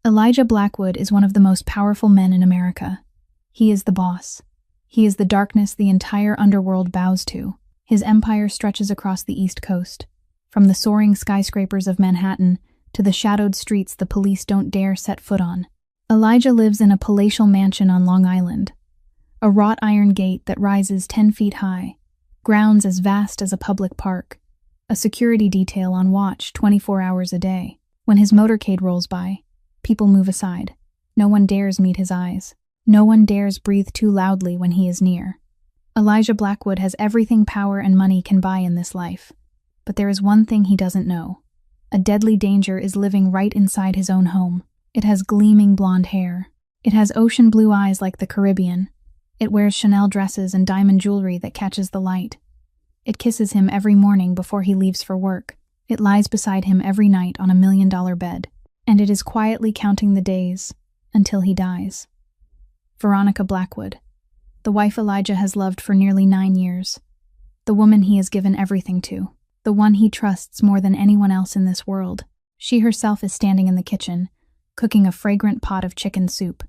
Elijah Blackwood is one of the most powerful men in America. He is the boss. He is the darkness the entire underworld bows to. His empire stretches across the East Coast, from the soaring skyscrapers of Manhattan to the shadowed streets the police don't dare set foot on. Elijah lives in a palatial mansion on Long Island, a wrought iron gate that rises 10 feet high, grounds as vast as a public park, a security detail on watch 24 hours a day. When his motorcade rolls by, people move aside. No one dares meet his eyes. No one dares breathe too loudly when he is near. Elijah Blackwood has everything power and money can buy in this life. But there is one thing he doesn't know. A deadly danger is living right inside his own home. It has gleaming blonde hair. It has ocean blue eyes like the Caribbean. It wears Chanel dresses and diamond jewelry that catches the light. It kisses him every morning before he leaves for work. It lies beside him every night on $1 million bed. And it is quietly counting the days until he dies. Veronica Blackwood, the wife Elijah has loved for nearly 9 years. The woman he has given everything to. The one he trusts more than anyone else in this world. She herself is standing in the kitchen, cooking a fragrant pot of chicken soup.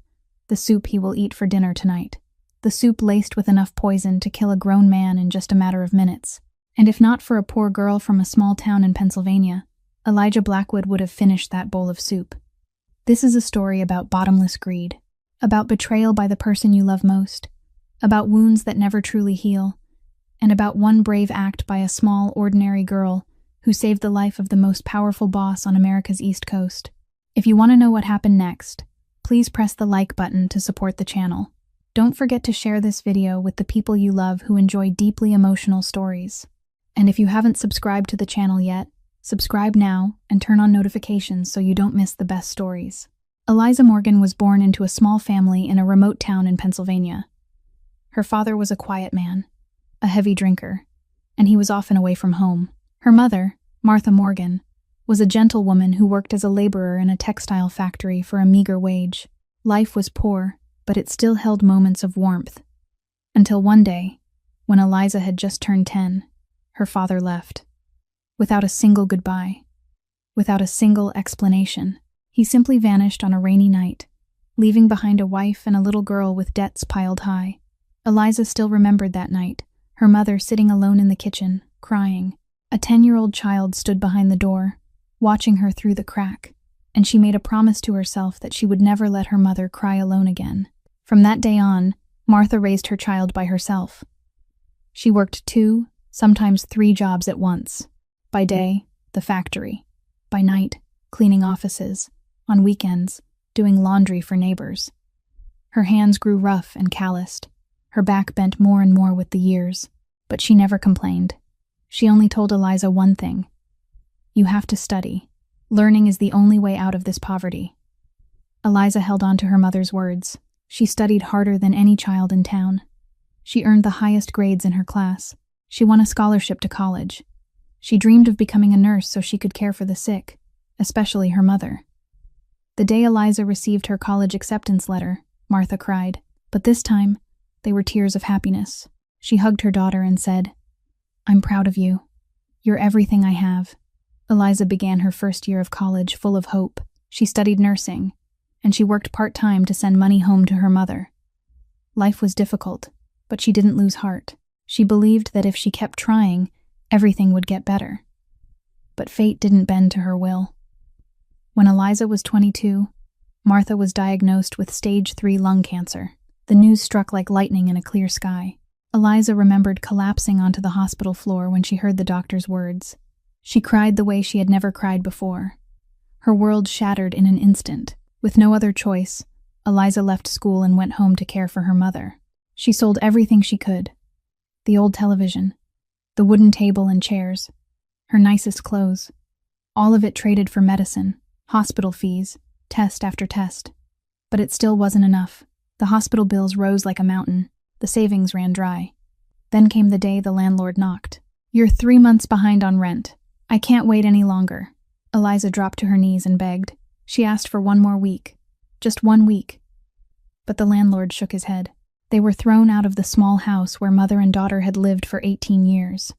The soup he will eat for dinner tonight. The soup laced with enough poison to kill a grown man in just a matter of minutes. And if not for a poor girl from a small town in Pennsylvania, Elijah Blackwood would have finished that bowl of soup. This is a story about bottomless greed, about betrayal by the person you love most, about wounds that never truly heal, and about one brave act by a small, ordinary girl who saved the life of the most powerful boss on America's East Coast. If you want to know what happened next, please press the like button to support the channel. Don't forget to share this video with the people you love who enjoy deeply emotional stories. And if you haven't subscribed to the channel yet, subscribe now and turn on notifications so you don't miss the best stories. Eliza Morgan was born into a small family in a remote town in Pennsylvania. Her father was a quiet man, a heavy drinker, and he was often away from home. Her mother, Martha Morgan, was a gentle woman who worked as a laborer in a textile factory for a meager wage. Life was poor, but it still held moments of warmth. Until one day, when Eliza had just turned 10, her father left. Without a single goodbye, without a single explanation, he simply vanished on a rainy night, leaving behind a wife and a little girl with debts piled high. Eliza still remembered that night, her mother sitting alone in the kitchen, crying. A 10-year-old child stood behind the door, watching her through the crack, and she made a promise to herself that she would never let her mother cry alone again. From that day on, Martha raised her child by herself. She worked 2, sometimes 3 jobs at once. By day, the factory. By night, cleaning offices. On weekends, doing laundry for neighbors. Her hands grew rough and calloused. Her back bent more and more with the years, but she never complained. She only told Eliza one thing. You have to study. Learning is the only way out of this poverty. Eliza held on to her mother's words. She studied harder than any child in town. She earned the highest grades in her class. She won a scholarship to college. She dreamed of becoming a nurse so she could care for the sick, especially her mother. The day Eliza received her college acceptance letter, Martha cried, but this time, they were tears of happiness. She hugged her daughter and said, I'm proud of you. You're everything I have. Eliza began her first year of college full of hope. She studied nursing, and she worked part-time to send money home to her mother. Life was difficult, but she didn't lose heart. She believed that if she kept trying, everything would get better. But fate didn't bend to her will. When Eliza was 22, Martha was diagnosed with stage 3 lung cancer. The news struck like lightning in a clear sky. Eliza remembered collapsing onto the hospital floor when she heard the doctor's words. She cried the way she had never cried before. Her world shattered in an instant. With no other choice, Eliza left school and went home to care for her mother. She sold everything she could. The old television, the wooden table and chairs, her nicest clothes. All of it traded for medicine, hospital fees, test after test. But it still wasn't enough. The hospital bills rose like a mountain. The savings ran dry. Then came the day the landlord knocked. You're 3 months behind on rent. I can't wait any longer. Eliza dropped to her knees and begged. She asked for 1 more week. Just 1 week. But the landlord shook his head. They were thrown out of the small house where mother and daughter had lived for 18 years.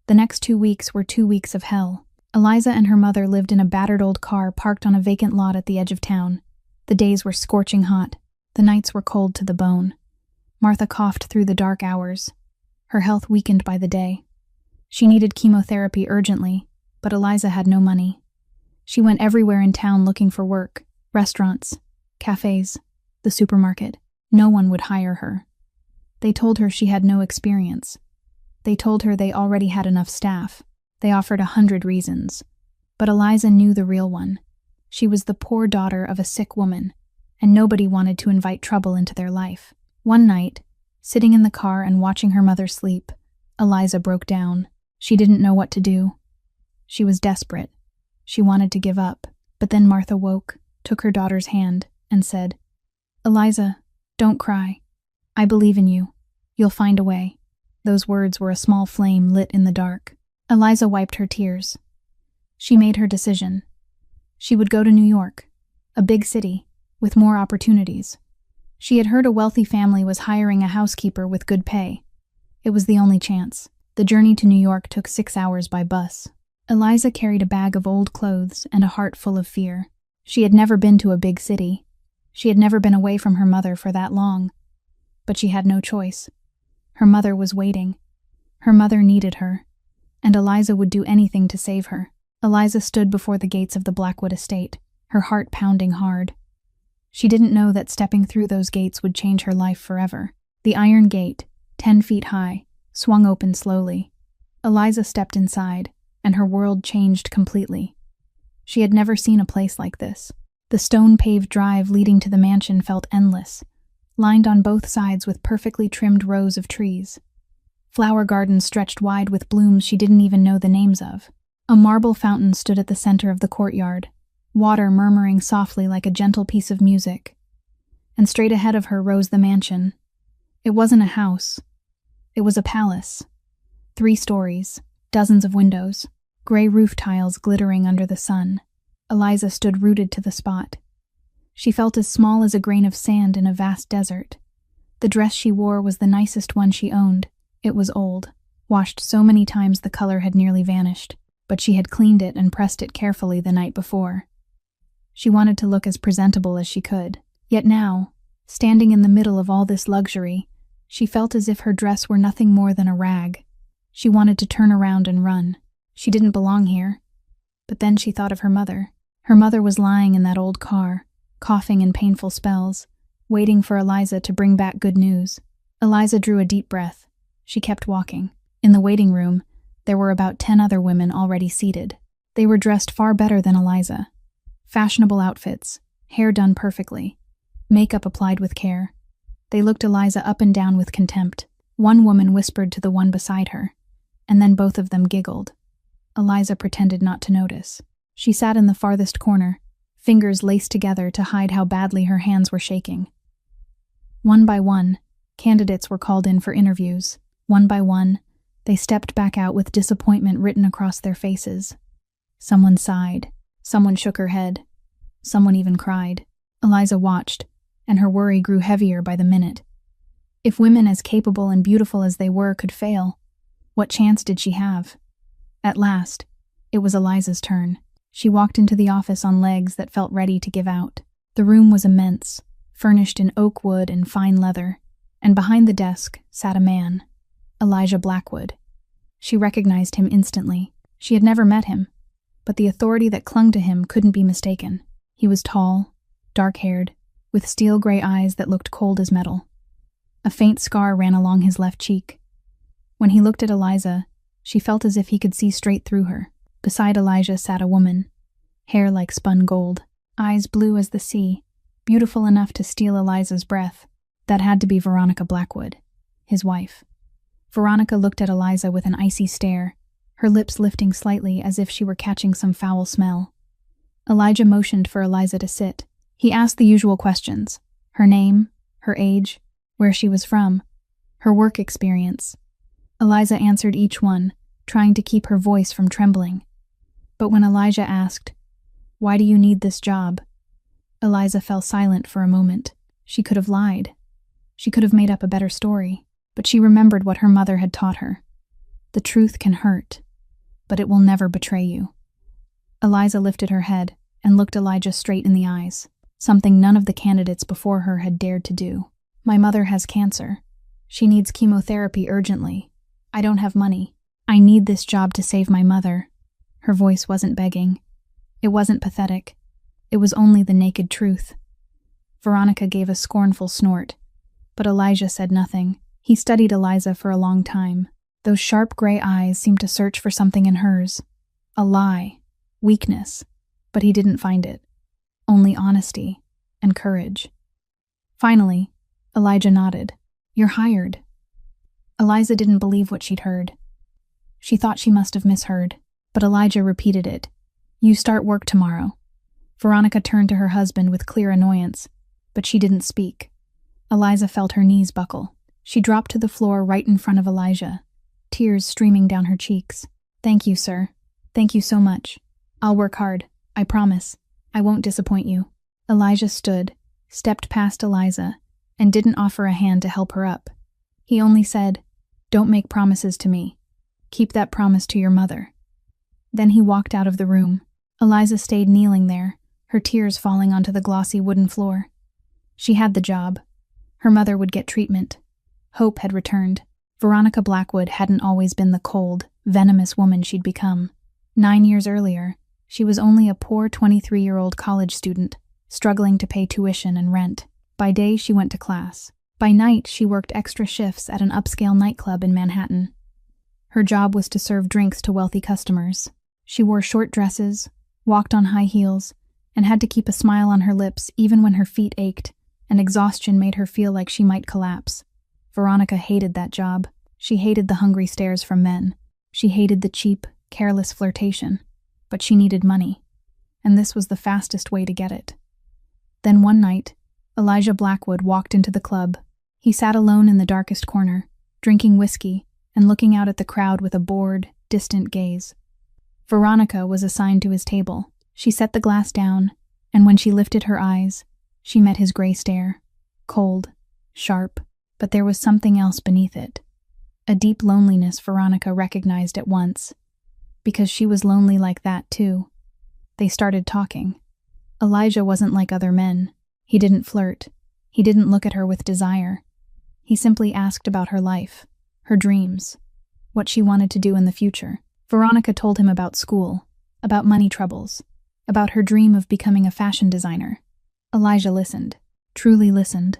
The next 2 weeks were 2 weeks of hell. Eliza and her mother lived in a battered old car parked on a vacant lot at the edge of town. The days were scorching hot. The nights were cold to the bone. Martha coughed through the dark hours, her health weakened by the day. She needed chemotherapy urgently, but Eliza had no money. She went everywhere in town looking for work, restaurants, cafes, the supermarket. No one would hire her. They told her she had no experience. They told her they already had enough staff. They offered 100 reasons. But Eliza knew the real one. She was the poor daughter of a sick woman, and nobody wanted to invite trouble into their life. One night, sitting in the car and watching her mother sleep, Eliza broke down. She didn't know what to do. She was desperate. She wanted to give up. But then Martha woke, took her daughter's hand, and said, "Eliza, don't cry. I believe in you. You'll find a way." Those words were a small flame lit in the dark. Eliza wiped her tears. She made her decision. She would go to New York, a big city, with more opportunities. She had heard a wealthy family was hiring a housekeeper with good pay. It was the only chance. The journey to New York took 6 hours by bus. Eliza carried a bag of old clothes and a heart full of fear. She had never been to a big city. She had never been away from her mother for that long. But she had no choice. Her mother was waiting. Her mother needed her, and Eliza would do anything to save her. Eliza stood before the gates of the Blackwood estate, her heart pounding hard. She didn't know that stepping through those gates would change her life forever. The iron gate, 10 feet high, swung open slowly. Eliza stepped inside, and her world changed completely. She had never seen a place like this. The stone-paved drive leading to the mansion felt endless, lined on both sides with perfectly trimmed rows of trees. Flower gardens stretched wide with blooms she didn't even know the names of. A marble fountain stood at the center of the courtyard, water murmuring softly like a gentle piece of music. And straight ahead of her rose the mansion. It wasn't a house. It was a palace. 3 stories, dozens of windows, gray roof tiles glittering under the sun. Eliza stood rooted to the spot. She felt as small as a grain of sand in a vast desert. The dress she wore was the nicest one she owned. It was old, washed so many times the color had nearly vanished, but she had cleaned it and pressed it carefully the night before. She wanted to look as presentable as she could. Yet now, standing in the middle of all this luxury, she felt as if her dress were nothing more than a rag. She wanted to turn around and run. She didn't belong here. But then she thought of her mother. Her mother was lying in that old car, coughing in painful spells, waiting for Eliza to bring back good news. Eliza drew a deep breath. She kept walking. In the waiting room, there were about 10 other women already seated. They were dressed far better than Eliza. Fashionable outfits, hair done perfectly, makeup applied with care. They looked Eliza up and down with contempt. One woman whispered to the one beside her, and then both of them giggled. Eliza pretended not to notice. She sat in the farthest corner, fingers laced together to hide how badly her hands were shaking. One by one, candidates were called in for interviews. One by one, they stepped back out with disappointment written across their faces. Someone sighed. Someone shook her head. Someone even cried. Eliza watched, and her worry grew heavier by the minute. If women as capable and beautiful as they were could fail, what chance did she have? At last, it was Eliza's turn. She walked into the office on legs that felt ready to give out. The room was immense, furnished in oak wood and fine leather, and behind the desk sat a man, Elijah Blackwood. She recognized him instantly. She had never met him, but the authority that clung to him couldn't be mistaken. He was tall, dark-haired, with steel-gray eyes that looked cold as metal. A faint scar ran along his left cheek. When he looked at Eliza, she felt as if he could see straight through her. Beside Elijah sat a woman, hair like spun gold, eyes blue as the sea, beautiful enough to steal Eliza's breath. That had to be Veronica Blackwood, his wife. Veronica looked at Eliza with an icy stare, her lips lifting slightly as if she were catching some foul smell. Elijah motioned for Eliza to sit. He asked the usual questions: her name, her age, where she was from, her work experience. Eliza answered each one, trying to keep her voice from trembling. But when Elijah asked, "Why do you need this job?" Eliza fell silent for a moment. She could have lied. She could have made up a better story, but she remembered what her mother had taught her. The truth can hurt, but it will never betray you. Eliza lifted her head and looked Elijah straight in the eyes, something none of the candidates before her had dared to do. My mother has cancer. She needs chemotherapy urgently. I don't have money. I need this job to save my mother. Her voice wasn't begging. It wasn't pathetic. It was only the naked truth. Veronica gave a scornful snort, but Elijah said nothing. He studied Eliza for a long time. Those sharp gray eyes seemed to search for something in hers. A lie, weakness, but he didn't find it. Only honesty and courage. Finally, Elijah nodded. You're hired. Eliza didn't believe what she'd heard. She thought she must have misheard, but Elijah repeated it. You start work tomorrow. Veronica turned to her husband with clear annoyance, but she didn't speak. Eliza felt her knees buckle. She dropped to the floor right in front of Elijah, tears streaming down her cheeks. Thank you, sir. Thank you so much. I'll work hard. I promise. I won't disappoint you. Elijah stood, stepped past Eliza, and didn't offer a hand to help her up. He only said, Don't make promises to me. Keep that promise to your mother. Then he walked out of the room. Eliza stayed kneeling there, her tears falling onto the glossy wooden floor. She had the job. Her mother would get treatment. Hope had returned. Veronica Blackwood hadn't always been the cold, venomous woman she'd become. 9 years earlier, she was only a poor 23-year-old college student, struggling to pay tuition and rent. By day, she went to class. By night, she worked extra shifts at an upscale nightclub in Manhattan. Her job was to serve drinks to wealthy customers. She wore short dresses, walked on high heels, and had to keep a smile on her lips even when her feet ached, and exhaustion made her feel like she might collapse. Veronica hated that job. She hated the hungry stares from men. She hated the cheap, careless flirtation. But she needed money, and this was the fastest way to get it. Then one night, Elijah Blackwood walked into the club. He sat alone in the darkest corner, drinking whiskey and looking out at the crowd with a bored, distant gaze. Veronica was assigned to his table. She set the glass down, and when she lifted her eyes, she met his gray stare. Cold, sharp, but there was something else beneath it. A deep loneliness Veronica recognized at once. Because she was lonely like that, too. They started talking. Elijah wasn't like other men. He didn't flirt. He didn't look at her with desire. He simply asked about her life, her dreams, what she wanted to do in the future. Veronica told him about school, about money troubles, about her dream of becoming a fashion designer. Elijah listened, truly listened,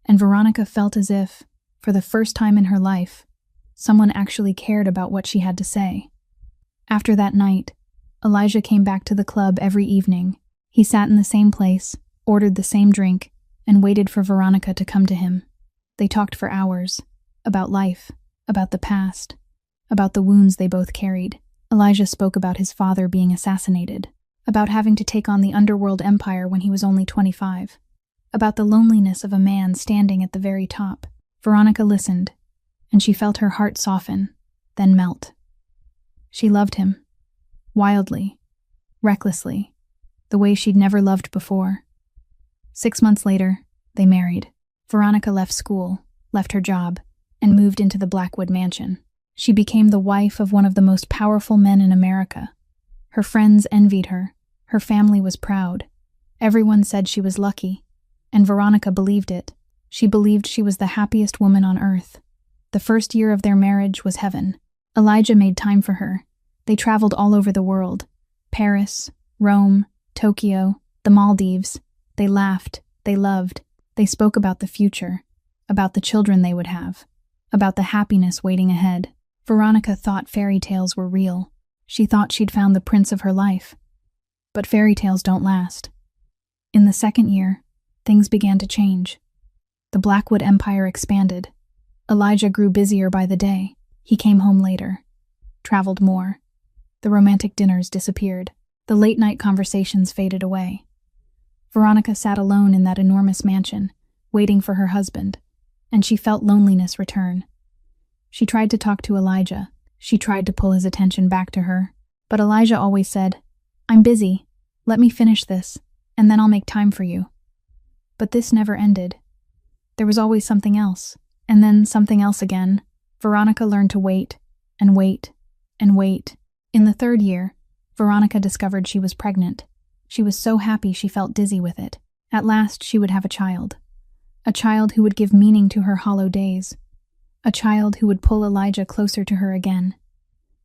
and Veronica felt as if, for the first time in her life, someone actually cared about what she had to say. After that night, Elijah came back to the club every evening. He sat in the same place, ordered the same drink, and waited for Veronica to come to him. They talked for hours, about life, about the past, about the wounds they both carried. Elijah spoke about his father being assassinated, about having to take on the underworld empire when he was only 25, about the loneliness of a man standing at the very top. Veronica listened, and she felt her heart soften, then melt. She loved him, wildly, recklessly, the way she'd never loved before. 6 months later, they married. Veronica left school, left her job, and moved into the Blackwood mansion. She became the wife of one of the most powerful men in America. Her friends envied her. Her family was proud. Everyone said she was lucky, and Veronica believed it. She believed she was the happiest woman on earth. The first year of their marriage was heaven. Elijah made time for her. They traveled all over the world. Paris, Rome, Tokyo, the Maldives. They laughed, they loved, they spoke about the future, about the children they would have, about the happiness waiting ahead. Veronica thought fairy tales were real. She thought she'd found the prince of her life. But fairy tales don't last. In the second year, things began to change. The Blackwood empire expanded. Elijah grew busier by the day. He came home later, traveled more. The romantic dinners disappeared. The late-night conversations faded away. Veronica sat alone in that enormous mansion, waiting for her husband, and she felt loneliness return. She tried to talk to Elijah. She tried to pull his attention back to her. But Elijah always said, "I'm busy. Let me finish this, and then I'll make time for you." But this never ended. There was always something else, and then something else again. Veronica learned to wait, and wait, and wait. In the third year, Veronica discovered she was pregnant. She was so happy she felt dizzy with it. At last she would have a child. A child who would give meaning to her hollow days. A child who would pull Elijah closer to her again.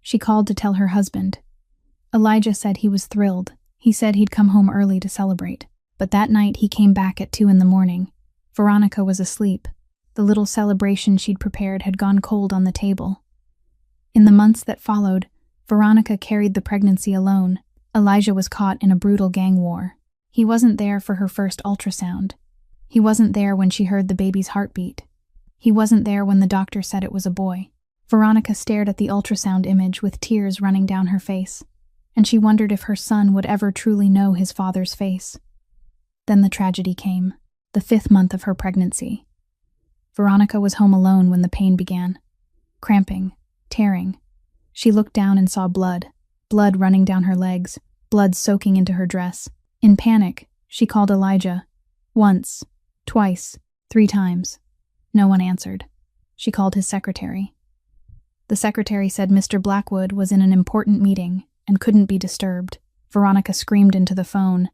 She called to tell her husband. Elijah said he was thrilled. He said he'd come home early to celebrate. But that night he came back at 2 a.m. Veronica was asleep. The little celebration she'd prepared had gone cold on the table. In the months that followed, Veronica carried the pregnancy alone. Elijah was caught in a brutal gang war. He wasn't there for her first ultrasound. He wasn't there when she heard the baby's heartbeat. He wasn't there when the doctor said it was a boy. Veronica stared at the ultrasound image with tears running down her face, and she wondered if her son would ever truly know his father's face. Then the tragedy came, the 5th month of her pregnancy. Veronica was home alone when the pain began. Cramping, tearing. She looked down and saw blood running down her legs, blood soaking into her dress. In panic, she called Elijah. Once, twice, 3 times. No one answered. She called his secretary. The secretary said Mr. Blackwood was in an important meeting and couldn't be disturbed. Veronica screamed into the phone,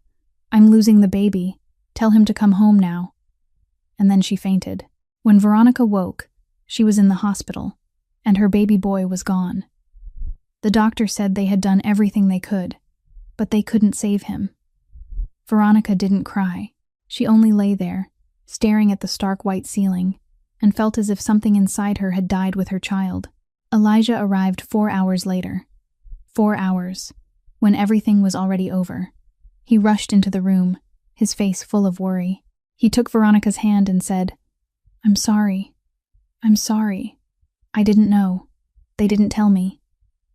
"I'm losing the baby. Tell him to come home now." And then she fainted. When Veronica woke, she was in the hospital, and her baby boy was gone. The doctor said they had done everything they could, but they couldn't save him. Veronica didn't cry. She only lay there, staring at the stark white ceiling, and felt as if something inside her had died with her child. Elijah arrived 4 hours later. 4 hours, when everything was already over. He rushed into the room, his face full of worry. He took Veronica's hand and said, "I'm sorry. I'm sorry. I didn't know. They didn't tell me."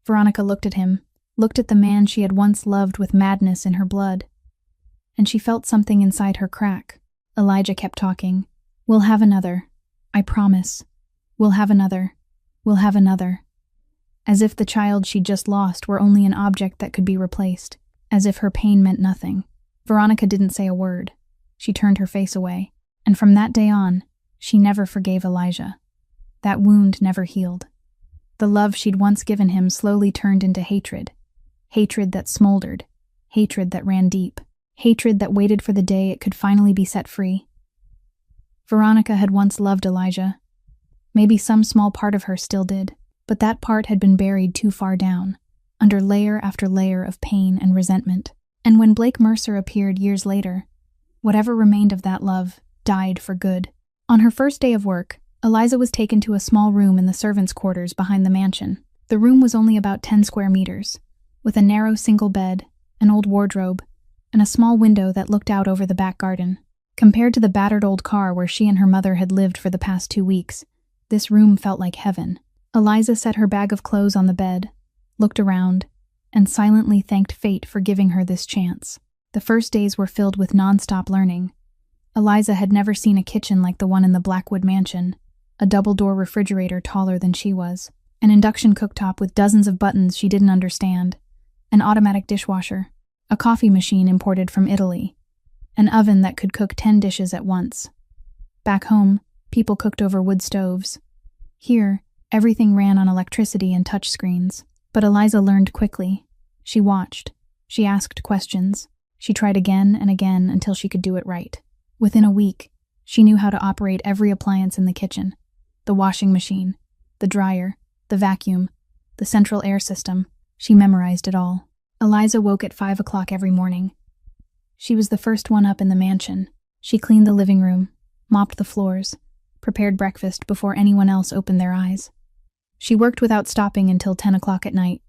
Veronica looked at him, looked at the man she had once loved with madness in her blood, and she felt something inside her crack. Elijah kept talking. "We'll have another. I promise. We'll have another. We'll have another." As if the child she'd just lost were only an object that could be replaced, as if her pain meant nothing. Veronica didn't say a word. She turned her face away, and from that day on, she never forgave Elijah. That wound never healed. The love she'd once given him slowly turned into hatred. Hatred that smoldered. Hatred that ran deep. Hatred that waited for the day it could finally be set free. Veronica had once loved Elijah. Maybe some small part of her still did, but that part had been buried too far down, under layer after layer of pain and resentment. And when Blake Mercer appeared years later, whatever remained of that love died for good. On her first day of work, Eliza was taken to a small room in the servants' quarters behind the mansion. The room was only about 10 square meters, with a narrow single bed, an old wardrobe, and a small window that looked out over the back garden. Compared to the battered old car where she and her mother had lived for the past 2 weeks, this room felt like heaven. Eliza set her bag of clothes on the bed, looked around, and silently thanked fate for giving her this chance. The first days were filled with non-stop learning. Eliza had never seen a kitchen like the one in the Blackwood mansion, a double-door refrigerator taller than she was, an induction cooktop with dozens of buttons she didn't understand, an automatic dishwasher, a coffee machine imported from Italy, an oven that could cook 10 dishes at once. Back home, people cooked over wood stoves. Here, everything ran on electricity and touch screens. But Eliza learned quickly. She watched. She asked questions. She tried again and again until she could do it right. Within a week, she knew how to operate every appliance in the kitchen. The washing machine, the dryer, the vacuum, the central air system. She memorized it all. Eliza woke at 5 o'clock every morning. She was the first one up in the mansion. She cleaned the living room, mopped the floors, prepared breakfast before anyone else opened their eyes. She worked without stopping until 10 o'clock at night.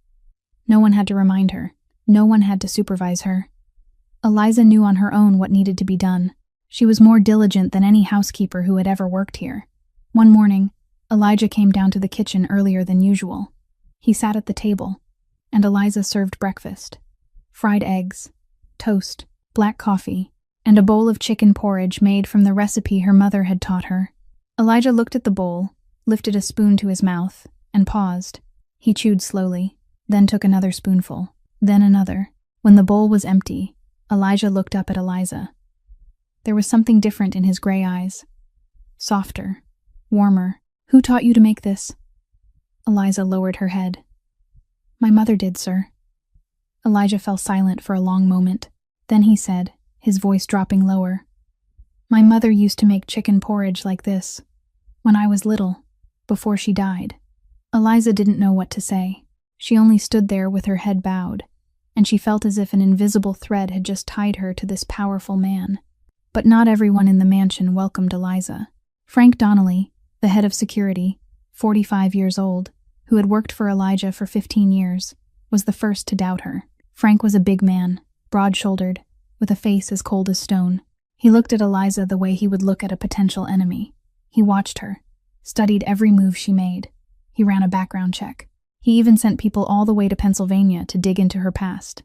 No one had to remind her. No one had to supervise her. Eliza knew on her own what needed to be done. She was more diligent than any housekeeper who had ever worked here. One morning, Elijah came down to the kitchen earlier than usual. He sat at the table, and Eliza served breakfast. Fried eggs, toast, black coffee, and a bowl of chicken porridge made from the recipe her mother had taught her. Elijah looked at the bowl, lifted a spoon to his mouth, and paused. He chewed slowly, then took another spoonful, then another. When the bowl was empty, Elijah looked up at Eliza. There was something different in his gray eyes. Softer, warmer. "Who taught you to make this?" Eliza lowered her head. "My mother did, sir." Elijah fell silent for a long moment. Then he said, his voice dropping lower, "My mother used to make chicken porridge like this when I was little, before she died." Eliza didn't know what to say. She only stood there with her head bowed, and she felt as if an invisible thread had just tied her to this powerful man. But not everyone in the mansion welcomed Eliza. Frank Donnelly, the head of security, 45 years old, who had worked for Elijah for 15 years, was the first to doubt her. Frank was a big man, broad-shouldered, with a face as cold as stone. He looked at Eliza the way he would look at a potential enemy. He watched her, studied every move she made. He ran a background check. He even sent people all the way to Pennsylvania to dig into her past.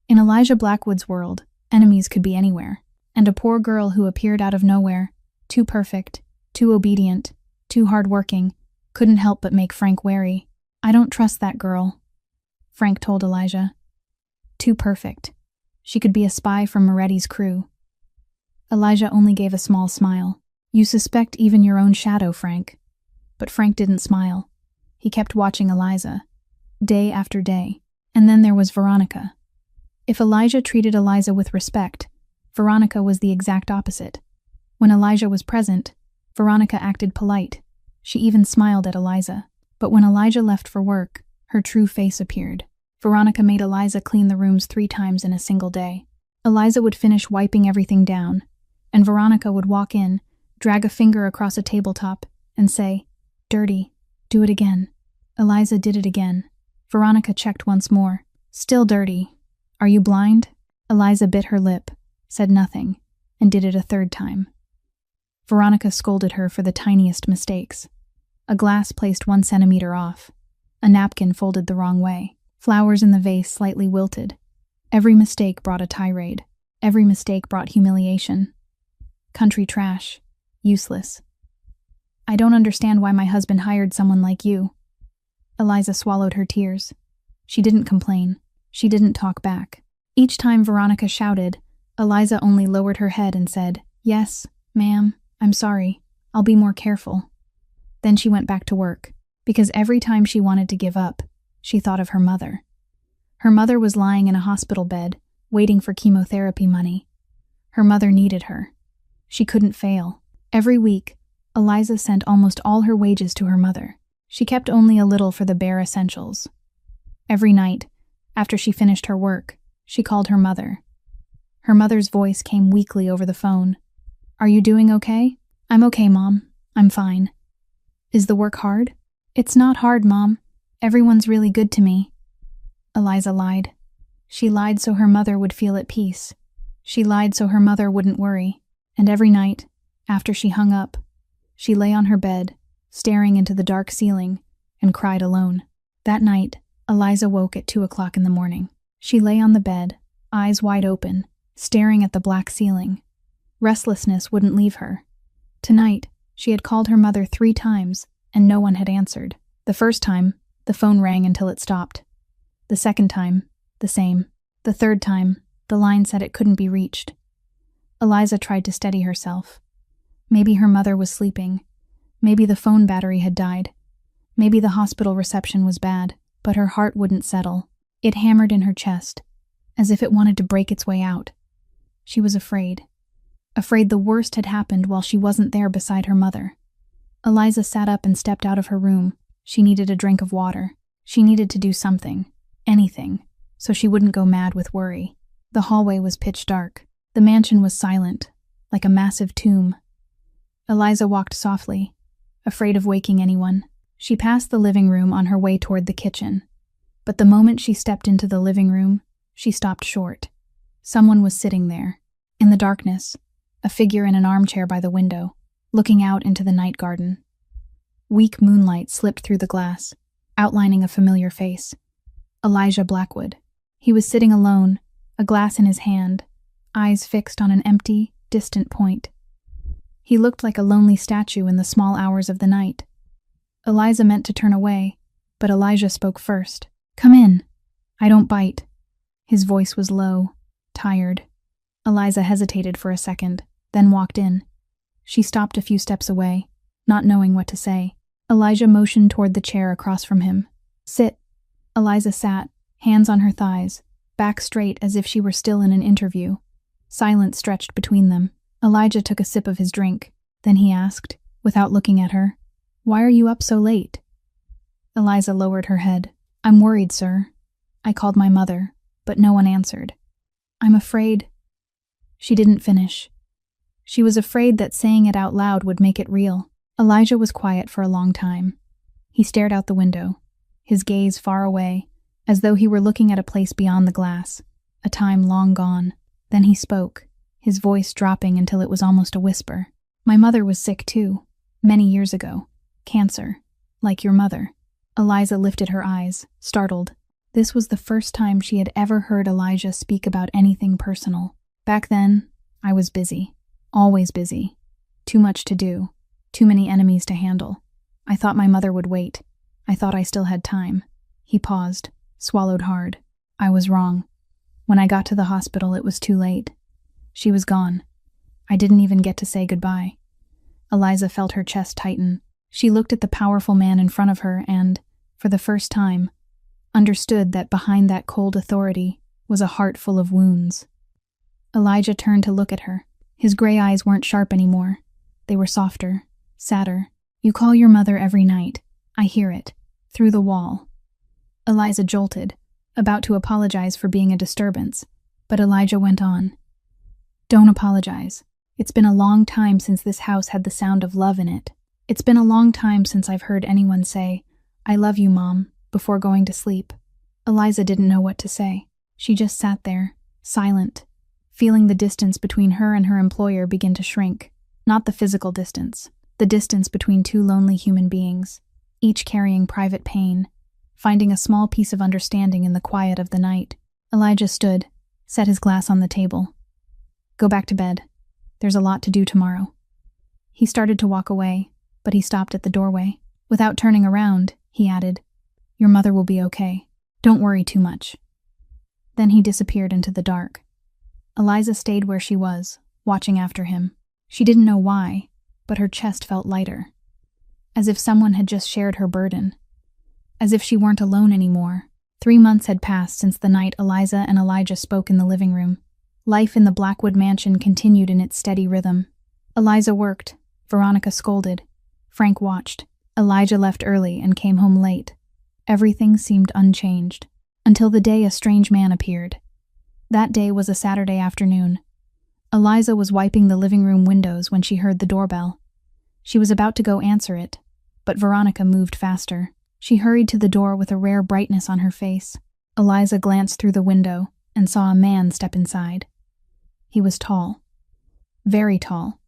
In Elijah Blackwood's world, enemies could be anywhere, and a poor girl who appeared out of nowhere, too perfect, too obedient, too hardworking, couldn't help but make Frank wary. "I don't trust that girl," Frank told Elijah. "Too perfect. She could be a spy from Moretti's crew." Elijah only gave a small smile. "You suspect even your own shadow, Frank." But Frank didn't smile. He kept watching Eliza, day after day. And then there was Veronica. If Elijah treated Eliza with respect, Veronica was the exact opposite. When Elijah was present, Veronica acted polite. She even smiled at Eliza. But when Elijah left for work, her true face appeared. Veronica made Eliza clean the rooms 3 times in a single day. Eliza would finish wiping everything down, and Veronica would walk in, drag a finger across a tabletop, and say, "Dirty, do it again." Eliza did it again. Veronica checked once more. "Still dirty. Are you blind?" Eliza bit her lip, said nothing, and did it a 3rd time. Veronica scolded her for the tiniest mistakes. A glass placed 1 centimeter off. A napkin folded the wrong way. Flowers in the vase slightly wilted. Every mistake brought a tirade. Every mistake brought humiliation. "Country trash. Useless. I don't understand why my husband hired someone like you." Eliza swallowed her tears. She didn't complain. She didn't talk back. Each time Veronica shouted, Eliza only lowered her head and said, "Yes, ma'am, I'm sorry. I'll be more careful." Then she went back to work, because every time she wanted to give up, she thought of her mother. Her mother was lying in a hospital bed, waiting for chemotherapy money. Her mother needed her. She couldn't fail. Every week, Eliza sent almost all her wages to her mother. She kept only a little for the bare essentials. Every night, after she finished her work, she called her mother. Her mother's voice came weakly over the phone. "Are you doing okay?" "I'm okay, Mom. I'm fine." "Is the work hard?" "It's not hard, Mom. Everyone's really good to me." Eliza lied. She lied so her mother would feel at peace. She lied so her mother wouldn't worry. And every night, after she hung up, she lay on her bed, staring into the dark ceiling, and cried alone. That night, Eliza woke at 2 o'clock in the morning. She lay on the bed, eyes wide open, staring at the black ceiling. Restlessness wouldn't leave her. Tonight, she had called her mother 3 times, and no one had answered. The first time, the phone rang until it stopped. The second time, the same. The third time, the line said it couldn't be reached. Eliza tried to steady herself. Maybe her mother was sleeping. Maybe the phone battery had died. Maybe the hospital reception was bad, but her heart wouldn't settle. It hammered in her chest, as if it wanted to break its way out. She was afraid. Afraid the worst had happened while she wasn't there beside her mother. Eliza sat up and stepped out of her room. She needed a drink of water. She needed to do something, anything, so she wouldn't go mad with worry. The hallway was pitch dark. The mansion was silent, like a massive tomb. Eliza walked softly, afraid of waking anyone. She passed the living room on her way toward the kitchen. But the moment she stepped into the living room, she stopped short. Someone was sitting there, in the darkness, a figure in an armchair by the window, looking out into the night garden. Weak moonlight slipped through the glass, outlining a familiar face. Elijah Blackwood. He was sitting alone, a glass in his hand, eyes fixed on an empty, distant point. He looked like a lonely statue in the small hours of the night. Eliza meant to turn away, but Elijah spoke first. "Come in. I don't bite." His voice was low, tired. Eliza hesitated for a second, then walked in. She stopped a few steps away, not knowing what to say. Elijah motioned toward the chair across from him. "Sit." Eliza sat, hands on her thighs, back straight as if she were still in an interview. Silence stretched between them. Elijah took a sip of his drink. Then he asked, without looking at her, "Why are you up so late?" Eliza lowered her head. "I'm worried, sir. I called my mother, but no one answered. I'm afraid—" She didn't finish. She was afraid that saying it out loud would make it real. Elijah was quiet for a long time. He stared out the window, his gaze far away, as though he were looking at a place beyond the glass, a time long gone. Then he spoke, his voice dropping until it was almost a whisper. "My mother was sick too, many years ago. Cancer, like your mother." Eliza lifted her eyes, startled. This was the first time she had ever heard Elijah speak about anything personal. "Back then, I was busy. Always busy. Too much to do. Too many enemies to handle. I thought my mother would wait. I thought I still had time." He paused, swallowed hard. "I was wrong. When I got to the hospital, it was too late. She was gone. I didn't even get to say goodbye." Eliza felt her chest tighten. She looked at the powerful man in front of her and, for the first time, understood that behind that cold authority was a heart full of wounds. Elijah turned to look at her. His gray eyes weren't sharp anymore. They were softer, sadder. "You call your mother every night. I hear it. Through the wall." Eliza jolted, about to apologize for being a disturbance, but Elijah went on. "Don't apologize. It's been a long time since this house had the sound of love in it. It's been a long time since I've heard anyone say, 'I love you, Mom,' before going to sleep." Eliza didn't know what to say. She just sat there, silent, feeling the distance between her and her employer begin to shrink. Not the physical distance, the distance between two lonely human beings, each carrying private pain, finding a small piece of understanding in the quiet of the night. Elijah stood, set his glass on the table. "Go back to bed. There's a lot to do tomorrow." He started to walk away, but he stopped at the doorway. Without turning around, he added, "Your mother will be okay. Don't worry too much." Then he disappeared into the dark. Eliza stayed where she was, watching after him. She didn't know why, but her chest felt lighter. As if someone had just shared her burden. As if she weren't alone anymore. 3 months had passed since the night Eliza and Elijah spoke in the living room. Life in the Blackwood mansion continued in its steady rhythm. Eliza worked. Veronica scolded. Frank watched. Elijah left early and came home late. Everything seemed unchanged. Until the day a strange man appeared. That day was a Saturday afternoon. Eliza was wiping the living room windows when she heard the doorbell. She was about to go answer it, but Veronica moved faster. She hurried to the door with a rare brightness on her face. Eliza glanced through the window and saw a man step inside. He was tall. Very tall.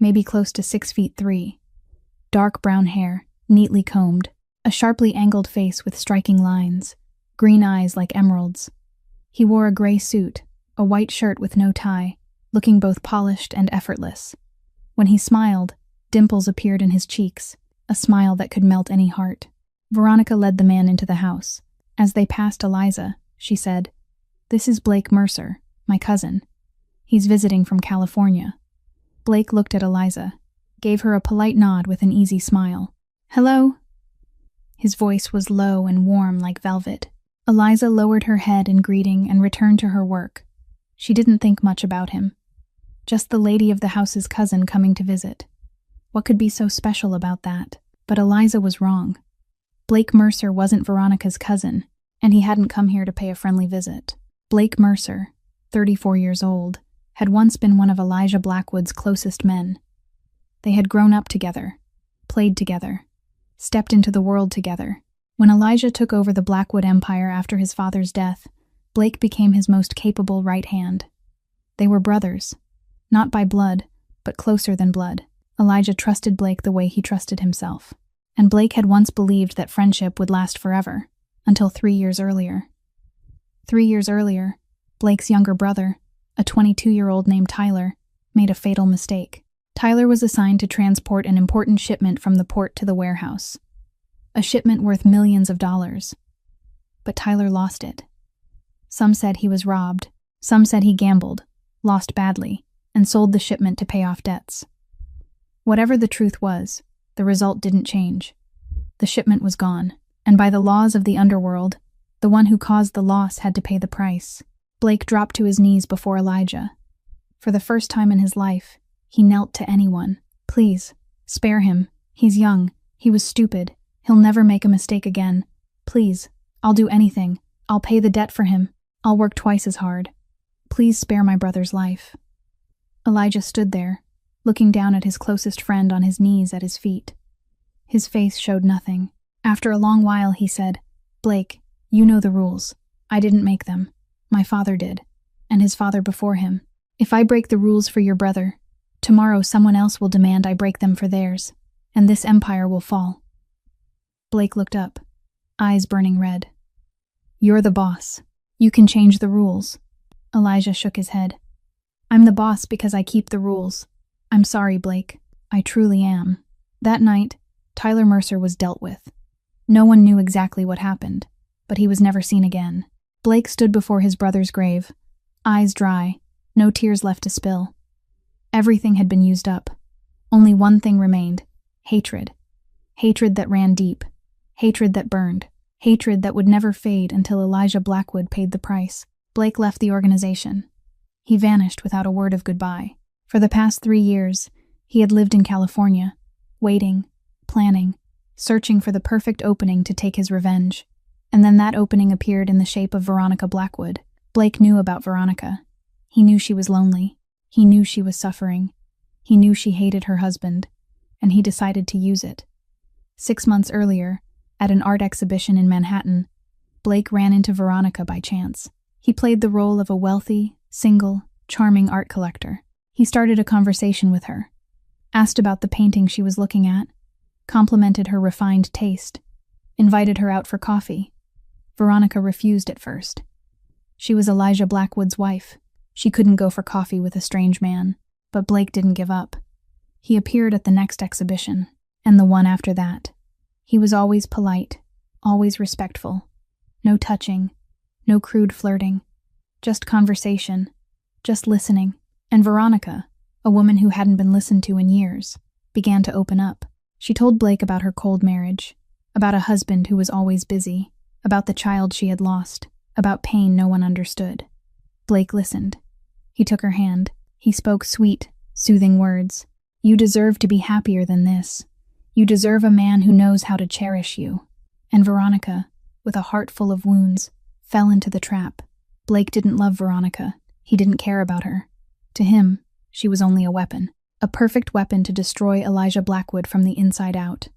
Maybe close to 6'3". Dark brown hair, neatly combed. A sharply angled face with striking lines. Green eyes like emeralds. He wore a gray suit, a white shirt with no tie, looking both polished and effortless. When he smiled, dimples appeared in his cheeks, a smile that could melt any heart. Veronica led the man into the house. As they passed Eliza, she said, "This is Blake Mercer, my cousin. He's visiting from California." Blake looked at Eliza, gave her a polite nod with an easy smile. "Hello?" His voice was low and warm like velvet. Eliza lowered her head in greeting and returned to her work. She didn't think much about him. Just the lady of the house's cousin coming to visit. What could be so special about that? But Eliza was wrong. Blake Mercer wasn't Veronica's cousin, and he hadn't come here to pay a friendly visit. Blake Mercer, 34 years old, had once been one of Elijah Blackwood's closest men. They had grown up together, played together, stepped into the world together. When Elijah took over the Blackwood Empire after his father's death, Blake became his most capable right hand. They were brothers, not by blood, but closer than blood. Elijah trusted Blake the way he trusted himself. And Blake had once believed that friendship would last forever, until 3 years earlier. 3 years earlier, Blake's younger brother, a 22-year-old named Tyler, made a fatal mistake. Tyler was assigned to transport an important shipment from the port to the warehouse. A shipment worth millions of dollars. But Tyler lost it. Some said he was robbed, some said he gambled, lost badly, and sold the shipment to pay off debts. Whatever the truth was, the result didn't change. The shipment was gone, and by the laws of the underworld, The one who caused the loss had to pay the price. Blake dropped to his knees before Elijah. For the first time in his life, he knelt to anyone. Please, spare him. He's young. He was stupid. He'll never make a mistake again. Please, I'll do anything. I'll pay the debt for him. I'll work twice as hard. Please spare my brother's life. Elijah stood there, looking down at his closest friend on his knees at his feet. His face showed nothing. After a long while, he said, "Blake, you know the rules. I didn't make them. My father did, and his father before him. If I break the rules for your brother, tomorrow someone else will demand I break them for theirs, and this empire will fall." Blake looked up, eyes burning red. "You're the boss. You can change the rules." Elijah shook his head. "I'm the boss because I keep the rules. I'm sorry, Blake. I truly am." That night, Tyler Mercer was dealt with. No one knew exactly what happened, but he was never seen again. Blake stood before his brother's grave, eyes dry, no tears left to spill. Everything had been used up. Only one thing remained: hatred. Hatred that ran deep. Hatred that burned. Hatred that would never fade until Elijah Blackwood paid the price. Blake left the organization. He vanished without a word of goodbye. For the past 3 years, he had lived in California, waiting, planning, searching for the perfect opening to take his revenge. And then that opening appeared in the shape of Veronica Blackwood. Blake knew about Veronica. He knew she was lonely. He knew she was suffering. He knew she hated her husband, and he decided to use it. 6 months earlier, at an art exhibition in Manhattan, Blake ran into Veronica by chance. He played the role of a wealthy, single, charming art collector. He started a conversation with her, asked about the painting she was looking at, complimented her refined taste, invited her out for coffee. Veronica refused at first. She was Elijah Blackwood's wife. She couldn't go for coffee with a strange man, but Blake didn't give up. He appeared at the next exhibition, and the one after that. He was always polite, always respectful. No touching, no crude flirting, just conversation, just listening. And Veronica, a woman who hadn't been listened to in years, began to open up. She told Blake about her cold marriage, about a husband who was always busy, about the child she had lost, about pain no one understood. Blake listened. He took her hand. He spoke sweet, soothing words. "You deserve to be happier than this. You deserve a man who knows how to cherish you." And Veronica, with a heart full of wounds, fell into the trap. Blake didn't love Veronica. He didn't care about her. To him, she was only a weapon. A perfect weapon to destroy Elijah Blackwood from the inside out.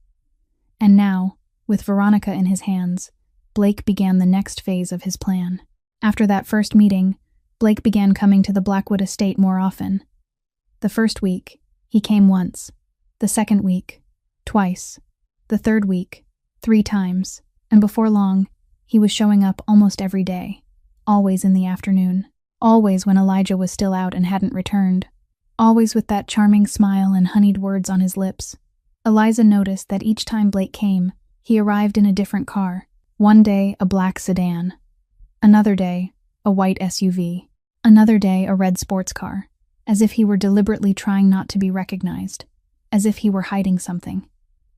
And now, with Veronica in his hands, Blake began the next phase of his plan. After that first meeting, Blake began coming to the Blackwood estate more often. The first week, he came once. The second week, twice. The third week, 3 times. And before long, he was showing up almost every day. Always in the afternoon. Always when Elijah was still out and hadn't returned. Always with that charming smile and honeyed words on his lips. Eliza noticed that each time Blake came, he arrived in a different car. One day, a black sedan. Another day, a white SUV. Another day, a red sports car. As if he were deliberately trying not to be recognized. As if he were hiding something.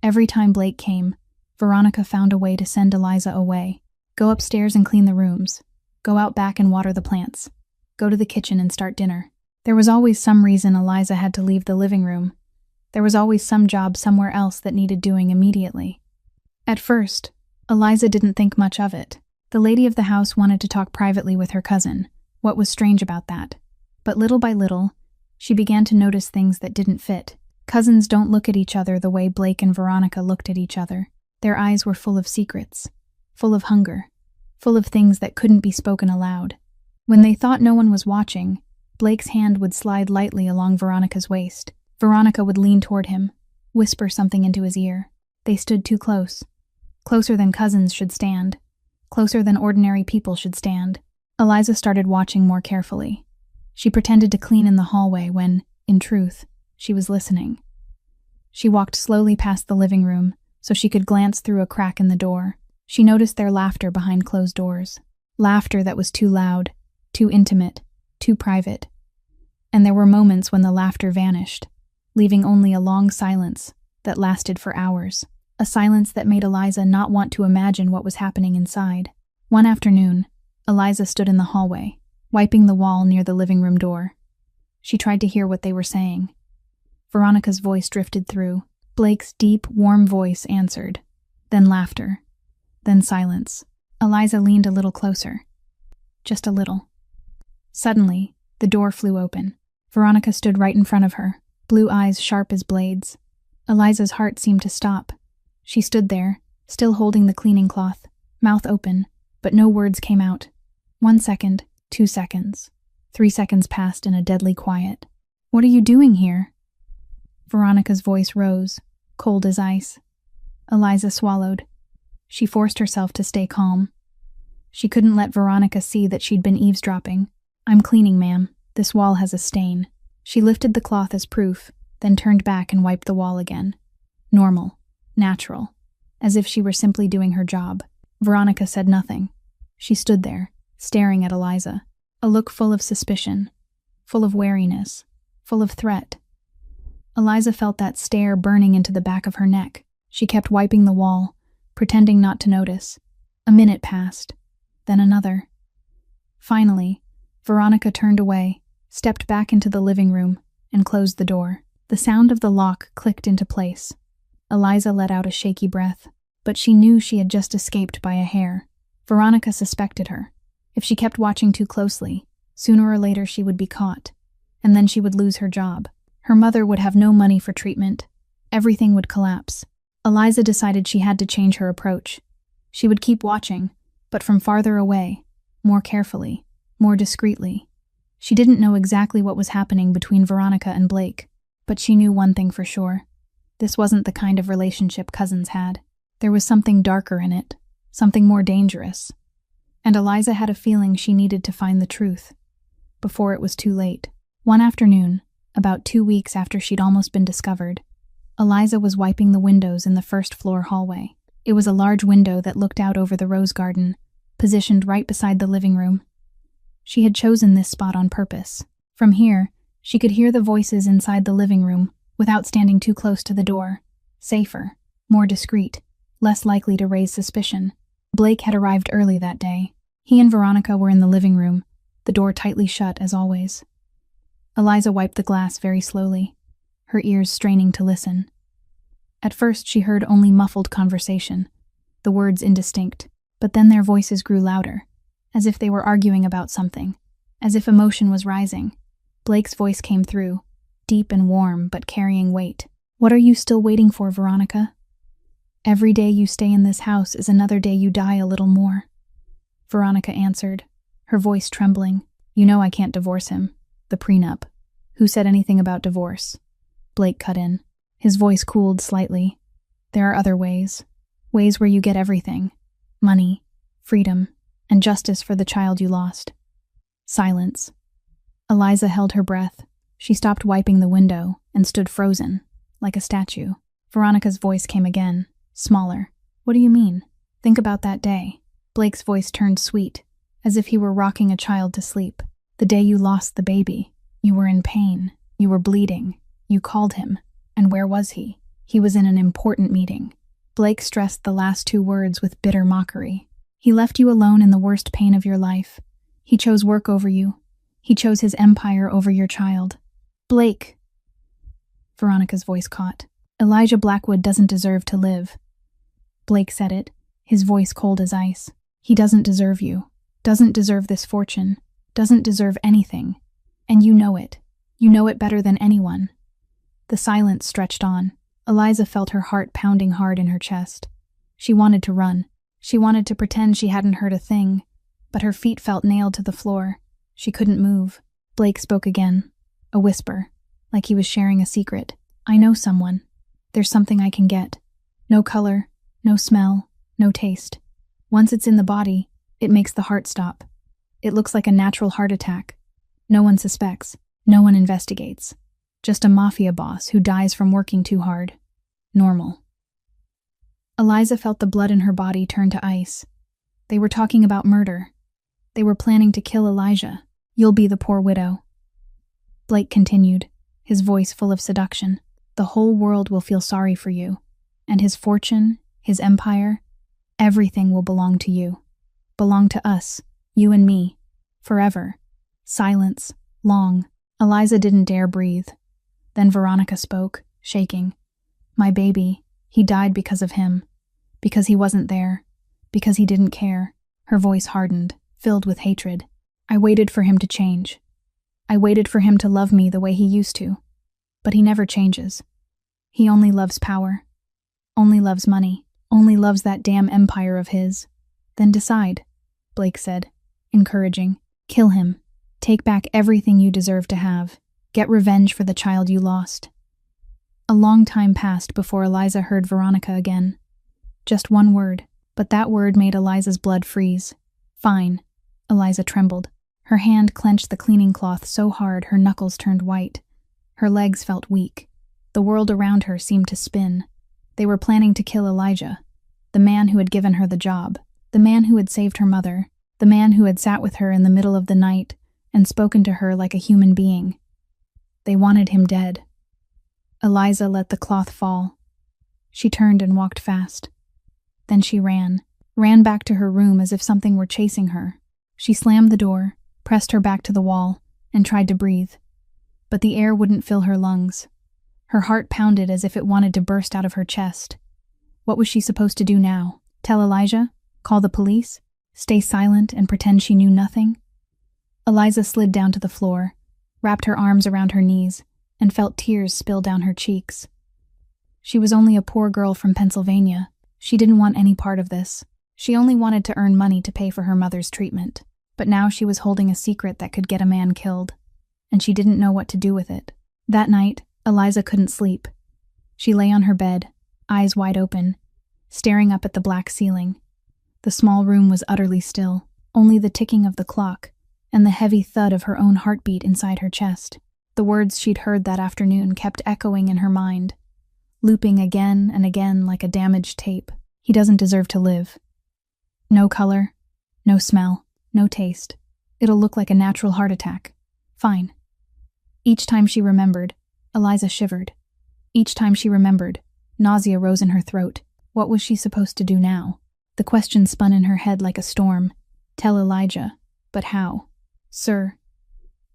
Every time Blake came, Veronica found a way to send Eliza away. Go upstairs and clean the rooms. Go out back and water the plants. Go to the kitchen and start dinner. There was always some reason Eliza had to leave the living room. There was always some job somewhere else that needed doing immediately. At first, Eliza didn't think much of it. The lady of the house wanted to talk privately with her cousin. What was strange about that? But little by little, she began to notice things that didn't fit. Cousins don't look at each other the way Blake and Veronica looked at each other. Their eyes were full of secrets, full of hunger, full of things that couldn't be spoken aloud. When they thought no one was watching, Blake's hand would slide lightly along Veronica's waist. Veronica would lean toward him, whisper something into his ear. They stood too close. Closer than cousins should stand. Closer than ordinary people should stand. Eliza started watching more carefully. She pretended to clean in the hallway when, in truth, she was listening. She walked slowly past the living room so she could glance through a crack in the door. She noticed their laughter behind closed doors. Laughter that was too loud, too intimate, too private. And there were moments when the laughter vanished, leaving only a long silence that lasted for hours. A silence that made Eliza not want to imagine what was happening inside. One afternoon, Eliza stood in the hallway, wiping the wall near the living room door. She tried to hear what they were saying. Veronica's voice drifted through. Blake's deep, warm voice answered. Then laughter. Then silence. Eliza leaned a little closer. Just a little. Suddenly, the door flew open. Veronica stood right in front of her, blue eyes sharp as blades. Eliza's heart seemed to stop. She stood there, still holding the cleaning cloth, mouth open, but no words came out. 1 second, 2 seconds. 3 seconds passed in a deadly quiet. "What are you doing here?" Veronica's voice rose, cold as ice. Eliza swallowed. She forced herself to stay calm. She couldn't let Veronica see that she'd been eavesdropping. "I'm cleaning, ma'am. This wall has a stain." She lifted the cloth as proof, then turned back and wiped the wall again. Normal, natural, as if she were simply doing her job. Veronica said nothing. She stood there, staring at Eliza, a look full of suspicion, full of wariness, full of threat. Eliza felt that stare burning into the back of her neck. She kept wiping the wall, pretending not to notice. A minute passed, then another. Finally, Veronica turned away, stepped back into the living room, and closed the door. The sound of the lock clicked into place. Eliza let out a shaky breath, but she knew she had just escaped by a hair. Veronica suspected her. If she kept watching too closely, sooner or later she would be caught, and then she would lose her job. Her mother would have no money for treatment. Everything would collapse. Eliza decided she had to change her approach. She would keep watching, but from farther away, more carefully, more discreetly. She didn't know exactly what was happening between Veronica and Blake, but she knew one thing for sure. This wasn't the kind of relationship cousins had. There was something darker in it, something more dangerous. And Eliza had a feeling she needed to find the truth, before it was too late. One afternoon, about 2 weeks after she'd almost been discovered, Eliza was wiping the windows in the first-floor hallway. It was a large window that looked out over the rose garden, positioned right beside the living room. She had chosen this spot on purpose. From here, she could hear the voices inside the living room without standing too close to the door. Safer, more discreet, less likely to raise suspicion. Blake had arrived early that day. He and Veronica were in the living room, the door tightly shut as always. Eliza wiped the glass very slowly, her ears straining to listen. At first she heard only muffled conversation, the words indistinct, but then their voices grew louder, as if they were arguing about something, as if emotion was rising. Blake's voice came through, deep and warm but carrying weight. "What are you still waiting for, Veronica? Every day you stay in this house is another day you die a little more." Veronica answered, her voice trembling. "You know I can't divorce him. The prenup. Who said anything about divorce?" Blake cut in. His voice cooled slightly. "There are other ways. Ways where you get everything. Money, freedom, and justice for the child you lost." Silence. Eliza held her breath. She stopped wiping the window and stood frozen, like a statue. Veronica's voice came again, smaller. "What do you mean? Think about that day." Blake's voice turned sweet, as if he were rocking a child to sleep. "The day you lost the baby. You were in pain. You were bleeding. You called him. And where was he? He was in an important meeting." Blake stressed the last 2 words with bitter mockery. "He left you alone in the worst pain of your life. He chose work over you. He chose his empire over your child." "Blake!" Veronica's voice caught. "Elijah Blackwood doesn't deserve to live." Blake said it, his voice cold as ice. "He doesn't deserve you. Doesn't deserve this fortune. Doesn't deserve anything. And you know it. You know it better than anyone." The silence stretched on. Eliza felt her heart pounding hard in her chest. She wanted to run. She wanted to pretend she hadn't heard a thing, but her feet felt nailed to the floor. She couldn't move. Blake spoke again, a whisper, like he was sharing a secret. "I know someone. There's something I can get. No color, no smell, no taste. Once it's in the body, it makes the heart stop. It looks like a natural heart attack. No one suspects. No one investigates. Just a mafia boss who dies from working too hard. Normal." Eliza felt the blood in her body turn to ice. They were talking about murder. They were planning to kill Elijah. "You'll be the poor widow." Blake continued, his voice full of seduction. "The whole world will feel sorry for you. And his fortune, his empire, everything will belong to you." belonged to us, you and me. Forever. Silence. Long. Eliza didn't dare breathe. Then Veronica spoke, shaking. My baby, he died because of him. Because he wasn't there. Because he didn't care. Her voice hardened, filled with hatred. I waited for him to change. I waited for him to love me the way he used to. But he never changes. He only loves power. Only loves money. Only loves that damn empire of his. Then decide, Blake said, encouraging. Kill him. Take back everything you deserve to have. Get revenge for the child you lost. A long time passed before Eliza heard Veronica again. Just one word, but that word made Eliza's blood freeze. Fine. Eliza trembled. Her hand clenched the cleaning cloth so hard her knuckles turned white. Her legs felt weak. The world around her seemed to spin. They were planning to kill Elijah, the man who had given her the job, the man who had saved her mother, the man who had sat with her in the middle of the night and spoken to her like a human being. They wanted him dead. Eliza let the cloth fall. She turned and walked fast. Then she ran back to her room as if something were chasing her. She slammed the door, pressed her back to the wall, and tried to breathe. But the air wouldn't fill her lungs. Her heart pounded as if it wanted to burst out of her chest. What was she supposed to do now? Tell Elijah? Call the police? Stay silent and pretend she knew nothing? Eliza slid down to the floor, wrapped her arms around her knees, and felt tears spill down her cheeks. She was only a poor girl from Pennsylvania. She didn't want any part of this. She only wanted to earn money to pay for her mother's treatment. But now she was holding a secret that could get a man killed, and she didn't know what to do with it. That night, Eliza couldn't sleep. She lay on her bed, eyes wide open, staring up at the black ceiling. The small room was utterly still, only the ticking of the clock and the heavy thud of her own heartbeat inside her chest. The words she'd heard that afternoon kept echoing in her mind, looping again and again like a damaged tape. He doesn't deserve to live. No color, no smell, no taste. It'll look like a natural heart attack. Fine. Each time she remembered, Eliza shivered. Each time she remembered, nausea rose in her throat. What was she supposed to do now? The question spun in her head like a storm. Tell Elijah. But how? Sir,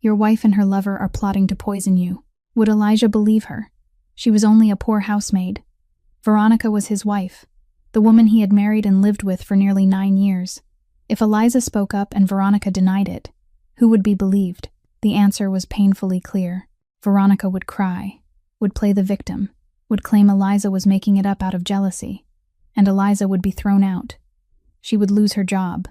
your wife and her lover are plotting to poison you. Would Elijah believe her? She was only a poor housemaid. Veronica was his wife, the woman he had married and lived with for nearly 9 years. If Eliza spoke up and Veronica denied it, who would be believed? The answer was painfully clear. Veronica would cry, would play the victim, would claim Eliza was making it up out of jealousy, and Eliza would be thrown out. She would lose her job,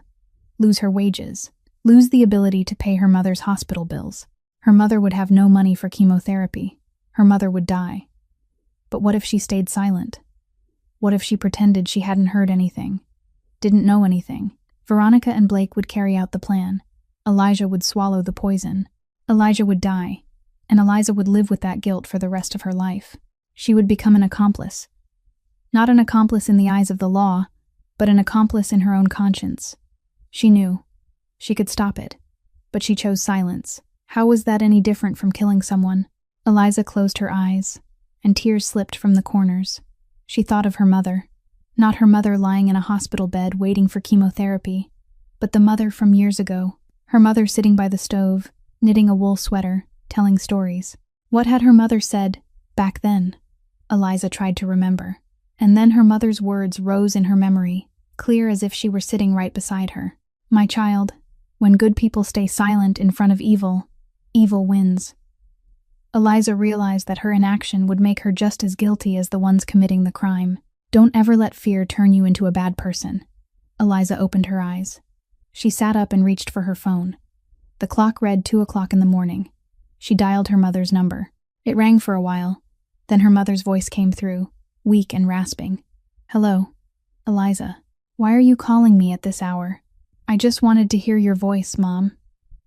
lose her wages, lose the ability to pay her mother's hospital bills. Her mother would have no money for chemotherapy. Her mother would die. But what if she stayed silent? What if she pretended she hadn't heard anything, didn't know anything? Veronica and Blake would carry out the plan. Elijah would swallow the poison. Elijah would die, and Eliza would live with that guilt for the rest of her life. She would become an accomplice. Not an accomplice in the eyes of the law, but an accomplice in her own conscience. She knew. She could stop it. But she chose silence. How was that any different from killing someone? Eliza closed her eyes, and tears slipped from the corners. She thought of her mother. Not her mother lying in a hospital bed waiting for chemotherapy, but the mother from years ago. Her mother sitting by the stove, knitting a wool sweater, telling stories. What had her mother said back then? Eliza tried to remember. And then her mother's words rose in her memory, clear as if she were sitting right beside her. My child, when good people stay silent in front of evil, evil wins. Eliza realized that her inaction would make her just as guilty as the ones committing the crime. Don't ever let fear turn you into a bad person. Eliza opened her eyes. She sat up and reached for her phone. The clock read 2 o'clock in the morning. She dialed her mother's number. It rang for a while. Then her mother's voice came through, weak and rasping. Hello, Eliza. Why are you calling me at this hour? I just wanted to hear your voice, Mom.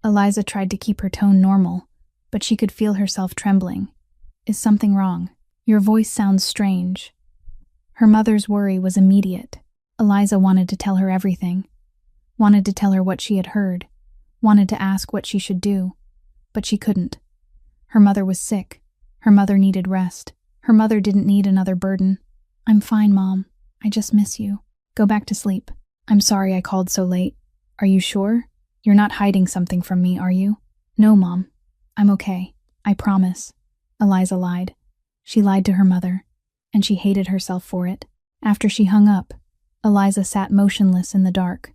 Eliza tried to keep her tone normal, but she could feel herself trembling. Is something wrong? Your voice sounds strange. Her mother's worry was immediate. Eliza wanted to tell her everything. Wanted to tell her what she had heard. Wanted to ask what she should do. But she couldn't. Her mother was sick. Her mother needed rest. Her mother didn't need another burden. I'm fine, Mom. I just miss you. Go back to sleep. I'm sorry I called so late. Are you sure? You're not hiding something from me, are you? No, Mom. I'm okay. I promise. Eliza lied. She lied to her mother, and she hated herself for it. After she hung up, Eliza sat motionless in the dark.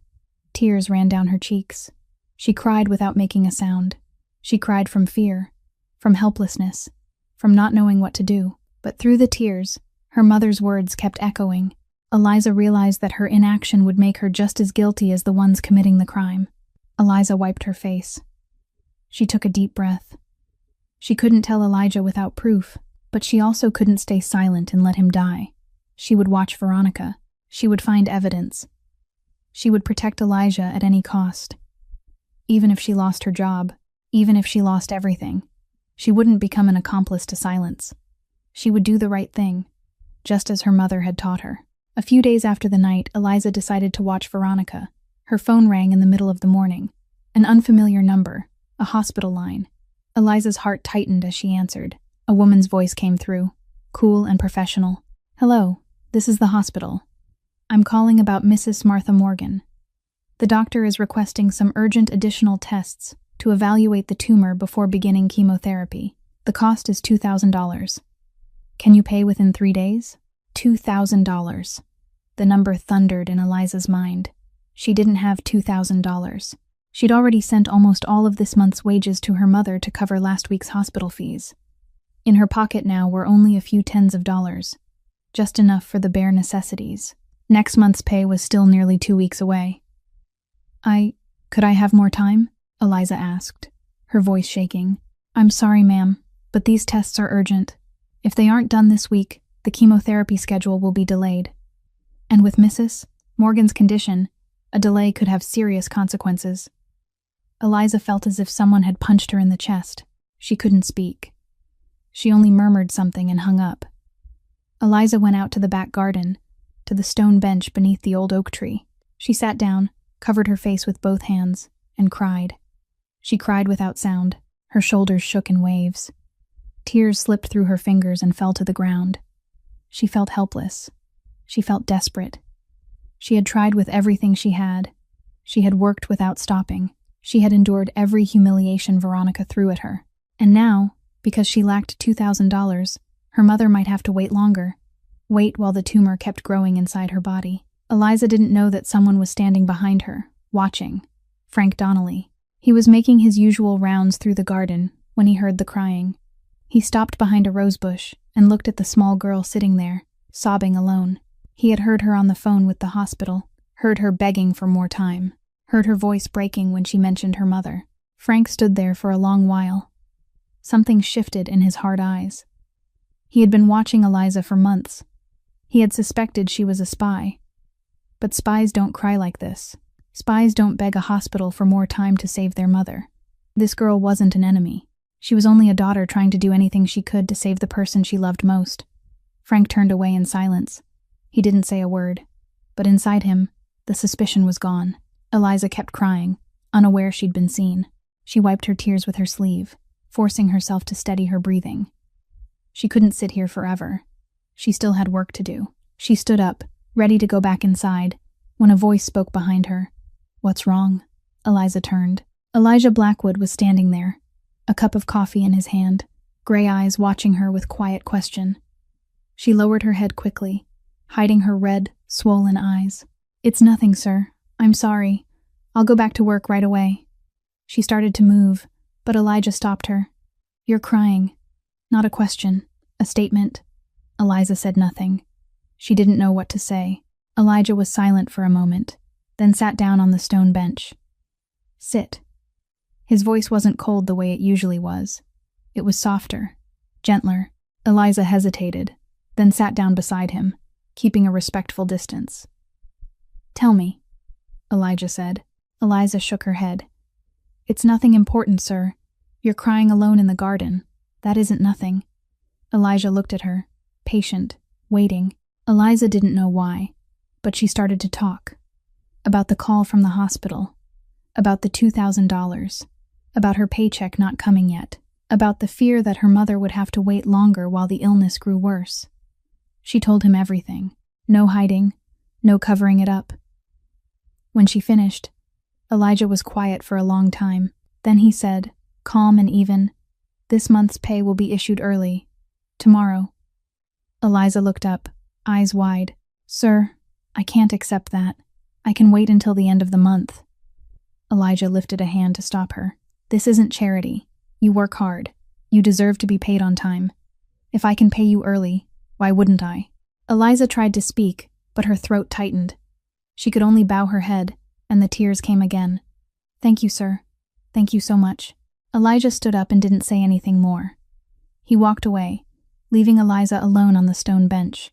Tears ran down her cheeks. She cried without making a sound. She cried from fear, from helplessness, from not knowing what to do. But through the tears, her mother's words kept echoing. Eliza realized that her inaction would make her just as guilty as the ones committing the crime. Eliza wiped her face. She took a deep breath. She couldn't tell Elijah without proof, but she also couldn't stay silent and let him die. She would watch Veronica. She would find evidence. She would protect Elijah at any cost. Even if she lost her job, even if she lost everything, she wouldn't become an accomplice to silence. She would do the right thing, just as her mother had taught her. A few days after the night, Eliza decided to watch Veronica. Her phone rang in the middle of the morning. An unfamiliar number, a hospital line. Eliza's heart tightened as she answered. A woman's voice came through, cool and professional. "Hello, this is the hospital. I'm calling about Mrs. Martha Morgan. The doctor is requesting some urgent additional tests to evaluate the tumor before beginning chemotherapy. The cost is $2,000. Can you pay within 3 days?" $2,000. The number thundered in Eliza's mind. She didn't have $2,000. She'd already sent almost all of this month's wages to her mother to cover last week's hospital fees. In her pocket now were only a few tens of dollars, just enough for the bare necessities. Next month's pay was still nearly 2 weeks away. Could I have more time?" Eliza asked, her voice shaking. "I'm sorry, ma'am, but these tests are urgent. If they aren't done this week, the chemotherapy schedule will be delayed. And with Mrs. Morgan's condition, a delay could have serious consequences." Eliza felt as if someone had punched her in the chest. She couldn't speak. She only murmured something and hung up. Eliza went out to the back garden, to the stone bench beneath the old oak tree. She sat down, covered her face with both hands, and cried. She cried without sound. Her shoulders shook in waves. Tears slipped through her fingers and fell to the ground. She felt helpless. She felt desperate. She had tried with everything she had. She had worked without stopping. She had endured every humiliation Veronica threw at her. And now, because she lacked $2,000, her mother might have to wait longer. Wait while the tumor kept growing inside her body. Eliza didn't know that someone was standing behind her, watching. Frank Donnelly. He was making his usual rounds through the garden when he heard the crying. He stopped behind a rosebush and looked at the small girl sitting there, sobbing alone. He had heard her on the phone with the hospital, heard her begging for more time, heard her voice breaking when she mentioned her mother. Frank stood there for a long while. Something shifted in his hard eyes. He had been watching Eliza for months. He had suspected she was a spy. But spies don't cry like this. Spies don't beg a hospital for more time to save their mother. This girl wasn't an enemy. She was only a daughter trying to do anything she could to save the person she loved most. Frank turned away in silence. He didn't say a word, but inside him, the suspicion was gone. Eliza kept crying, unaware she'd been seen. She wiped her tears with her sleeve, forcing herself to steady her breathing. She couldn't sit here forever. She still had work to do. She stood up, ready to go back inside, when a voice spoke behind her. "What's wrong?" Eliza turned. Elijah Blackwood was standing there, a cup of coffee in his hand, gray eyes watching her with quiet question. She lowered her head quickly, hiding her red, swollen eyes. "It's nothing, sir. I'm sorry. I'll go back to work right away." She started to move, but Elijah stopped her. "You're crying." Not a question, a statement. Eliza said nothing. She didn't know what to say. Elijah was silent for a moment, then sat down on the stone bench. "Sit." His voice wasn't cold the way it usually was. It was softer, gentler. Eliza hesitated, then sat down beside him, keeping a respectful distance. "Tell me," Elijah said. Eliza shook her head. "It's nothing important, sir. You're crying alone in the garden. That isn't nothing." Elijah looked at her, patient, waiting. Eliza didn't know why, but she started to talk. About the call from the hospital, about the $2,000, about her paycheck not coming yet, about the fear that her mother would have to wait longer while the illness grew worse. She told him everything. No hiding, no covering it up. When she finished, Elijah was quiet for a long time. Then he said, calm and even, "This month's pay will be issued early. Tomorrow." Eliza looked up, eyes wide. "Sir, I can't accept that. I can wait until the end of the month." Elijah lifted a hand to stop her. "This isn't charity. You work hard. You deserve to be paid on time. If I can pay you early, why wouldn't I?" Eliza tried to speak, but her throat tightened. She could only bow her head, and the tears came again. "Thank you, sir. Thank you so much." Elijah stood up and didn't say anything more. He walked away, leaving Eliza alone on the stone bench.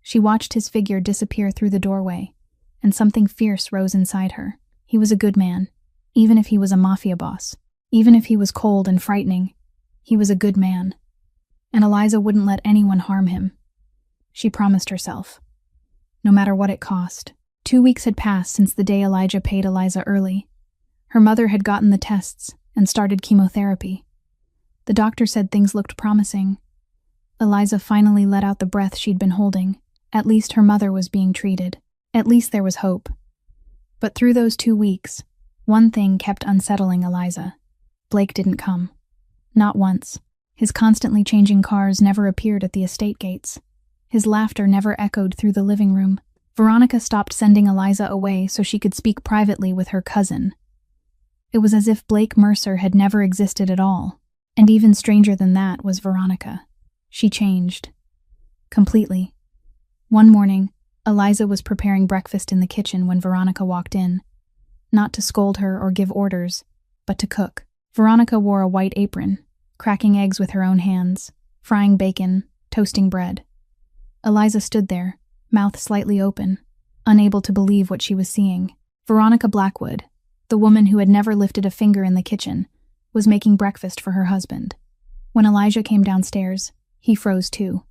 She watched his figure disappear through the doorway, and something fierce rose inside her. He was a good man, even if he was a mafia boss. Even if he was cold and frightening, he was a good man. And Eliza wouldn't let anyone harm him. She promised herself. No matter what it cost. 2 weeks had passed since the day Elijah paid Eliza early. Her mother had gotten the tests and started chemotherapy. The doctor said things looked promising. Eliza finally let out the breath she'd been holding. At least her mother was being treated. At least there was hope. But through those 2 weeks, one thing kept unsettling Eliza. Blake didn't come. Not once. His constantly changing cars never appeared at the estate gates. His laughter never echoed through the living room. Veronica stopped sending Eliza away so she could speak privately with her cousin. It was as if Blake Mercer had never existed at all. And even stranger than that was Veronica. She changed. Completely. One morning, Eliza was preparing breakfast in the kitchen when Veronica walked in. Not to scold her or give orders, but to cook. Veronica wore a white apron, cracking eggs with her own hands, frying bacon, toasting bread. Eliza stood there, mouth slightly open, unable to believe what she was seeing. Veronica Blackwood, the woman who had never lifted a finger in the kitchen, was making breakfast for her husband. When Elijah came downstairs, he froze too.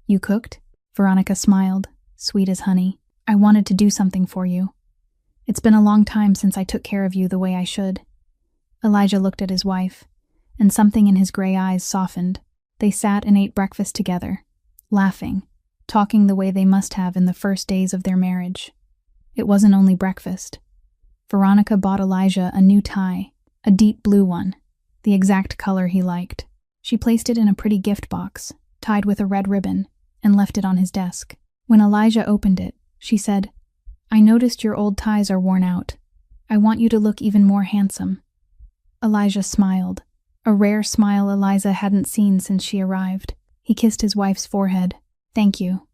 "You cooked?" Veronica smiled, sweet as honey. "I wanted to do something for you. It's been a long time since I took care of you the way I should." Elijah looked at his wife, and something in his gray eyes softened. They sat and ate breakfast together, laughing, talking the way they must have in the first days of their marriage. It wasn't only breakfast. Veronica bought Elijah a new tie, a deep blue one, the exact color he liked. She placed it in a pretty gift box, tied with a red ribbon, and left it on his desk. When Elijah opened it, she said, "I noticed your old ties are worn out. I want you to look even more handsome." Elijah smiled, a rare smile Eliza hadn't seen since she arrived. He kissed his wife's forehead. "Thank you."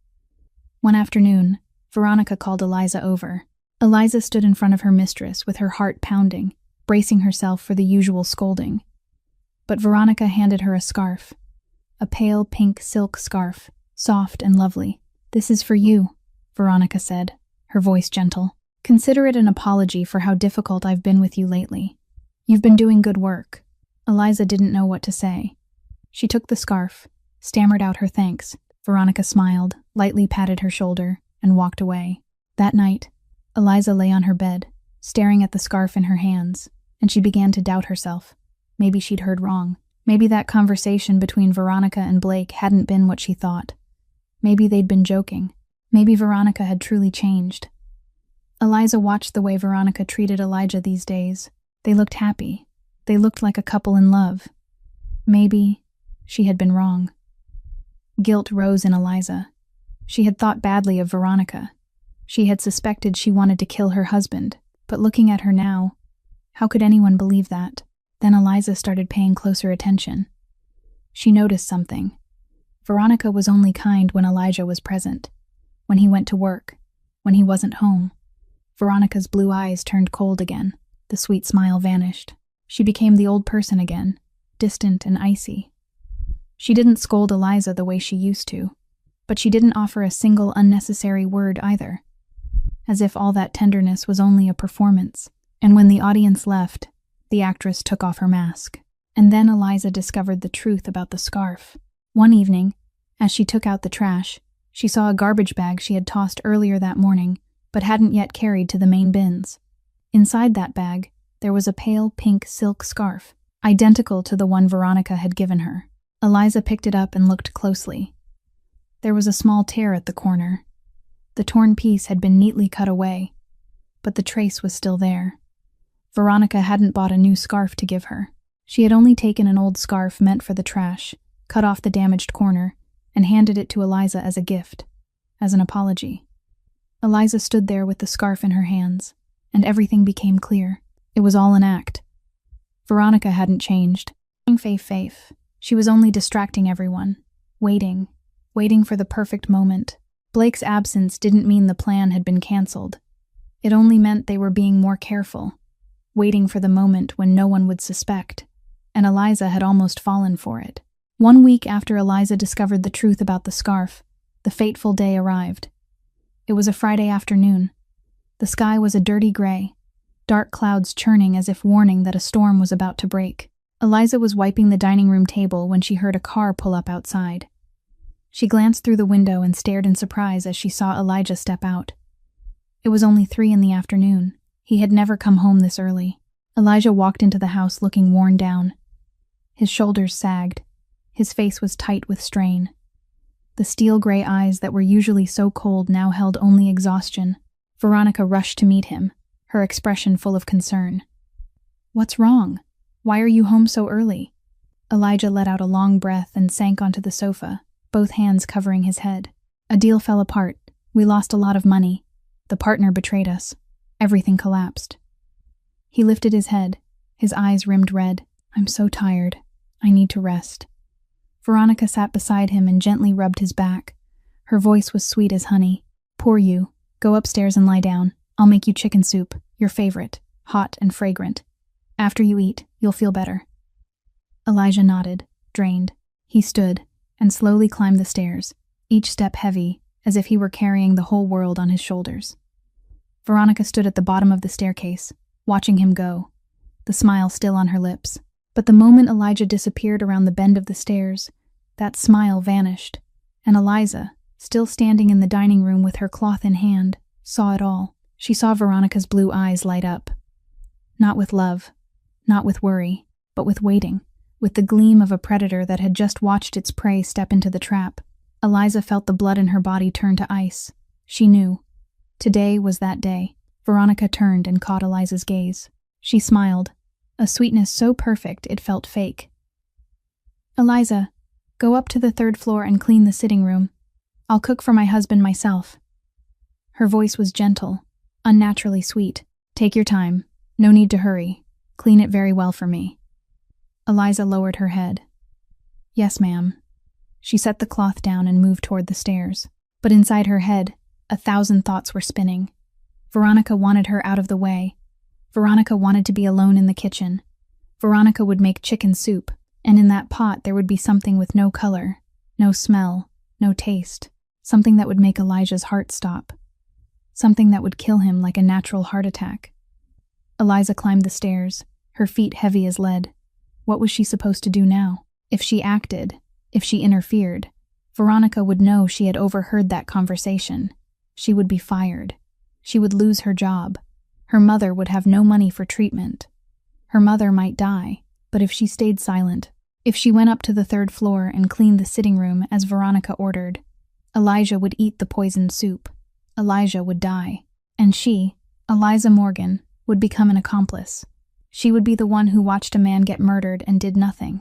One afternoon, Veronica called Eliza over. Eliza stood in front of her mistress with her heart pounding, bracing herself for the usual scolding. But Veronica handed her a scarf, a pale pink silk scarf, soft and lovely. "This is for you," Veronica said, her voice gentle. "Consider it an apology for how difficult I've been with you lately. You've been doing good work." Eliza didn't know what to say. She took the scarf, stammered out her thanks. Veronica smiled, lightly patted her shoulder, and walked away. That night, Eliza lay on her bed, staring at the scarf in her hands, and she began to doubt herself. Maybe she'd heard wrong. Maybe that conversation between Veronica and Blake hadn't been what she thought. Maybe they'd been joking. Maybe Veronica had truly changed. Eliza watched the way Veronica treated Elijah these days. They looked happy. They looked like a couple in love. Maybe she had been wrong. Guilt rose in Eliza. She had thought badly of Veronica. She had suspected she wanted to kill her husband, but looking at her now, how could anyone believe that? Then Eliza started paying closer attention. She noticed something. Veronica was only kind when Elijah was present, when he went to work, when he wasn't home. Veronica's blue eyes turned cold again. The sweet smile vanished. She became the old person again, distant and icy. She didn't scold Eliza the way she used to, but she didn't offer a single unnecessary word either, as if all that tenderness was only a performance. And when the audience left, the actress took off her mask. And then Eliza discovered the truth about the scarf. One evening, as she took out the trash, she saw a garbage bag she had tossed earlier that morning, but hadn't yet carried to the main bins. Inside that bag, there was a pale pink silk scarf, identical to the one Veronica had given her. Eliza picked it up and looked closely. There was a small tear at the corner. The torn piece had been neatly cut away, but the trace was still there. Veronica hadn't bought a new scarf to give her. She had only taken an old scarf meant for the trash, cut off the damaged corner, and handed it to Eliza as a gift, as an apology. Eliza stood there with the scarf in her hands, and everything became clear. It was all an act. Veronica hadn't changed. Faith. She was only distracting everyone, waiting for the perfect moment. Blake's absence didn't mean the plan had been cancelled. It only meant they were being more careful, waiting for the moment when no one would suspect, and Eliza had almost fallen for it. 1 week after Eliza discovered the truth about the scarf, the fateful day arrived. It was a Friday afternoon. The sky was a dirty gray, dark clouds churning as if warning that a storm was about to break. Eliza was wiping the dining room table when she heard a car pull up outside. She glanced through the window and stared in surprise as she saw Elijah step out. It was only 3 in the afternoon. He had never come home this early. Elijah walked into the house looking worn down. His shoulders sagged. His face was tight with strain. The steel-gray eyes that were usually so cold now held only exhaustion. Veronica rushed to meet him, her expression full of concern. "What's wrong? Why are you home so early?" Elijah let out a long breath and sank onto the sofa, both hands covering his head. "A deal fell apart. We lost a lot of money. The partner betrayed us. Everything collapsed." He lifted his head, his eyes rimmed red. "I'm so tired. I need to rest." Veronica sat beside him and gently rubbed his back. Her voice was sweet as honey. "Poor you. Go upstairs and lie down. I'll make you chicken soup, your favorite, hot and fragrant. After you eat, you'll feel better." Elijah nodded, drained. He stood and slowly climbed the stairs, each step heavy, as if he were carrying the whole world on his shoulders. Veronica stood at the bottom of the staircase, watching him go, the smile still on her lips. But the moment Elijah disappeared around the bend of the stairs, that smile vanished, and Eliza, still standing in the dining room with her cloth in hand, saw it all. She saw Veronica's blue eyes light up. Not with love, not with worry, but with waiting, with the gleam of a predator that had just watched its prey step into the trap. Eliza felt the blood in her body turn to ice. She knew. Today was that day. Veronica turned and caught Eliza's gaze. She smiled, a sweetness so perfect it felt fake. "Eliza, go up to the 3rd floor and clean the sitting room. I'll cook for my husband myself." Her voice was gentle, unnaturally sweet. "Take your time. No need to hurry. Clean it very well for me." Eliza lowered her head. "Yes, ma'am." She set the cloth down and moved toward the stairs. But inside her head, 1,000 thoughts were spinning. Veronica wanted her out of the way. Veronica wanted to be alone in the kitchen. Veronica would make chicken soup, and in that pot there would be something with no color, no smell, no taste, something that would make Elijah's heart stop, something that would kill him like a natural heart attack. Eliza climbed the stairs, her feet heavy as lead. What was she supposed to do now? If she acted, if she interfered, Veronica would know she had overheard that conversation. She would be fired. She would lose her job. Her mother would have no money for treatment. Her mother might die, but if she stayed silent, if she went up to the 3rd floor and cleaned the sitting room as Veronica ordered, Elijah would eat the poisoned soup. Elijah would die. And she, Eliza Morgan, would become an accomplice. She would be the one who watched a man get murdered and did nothing.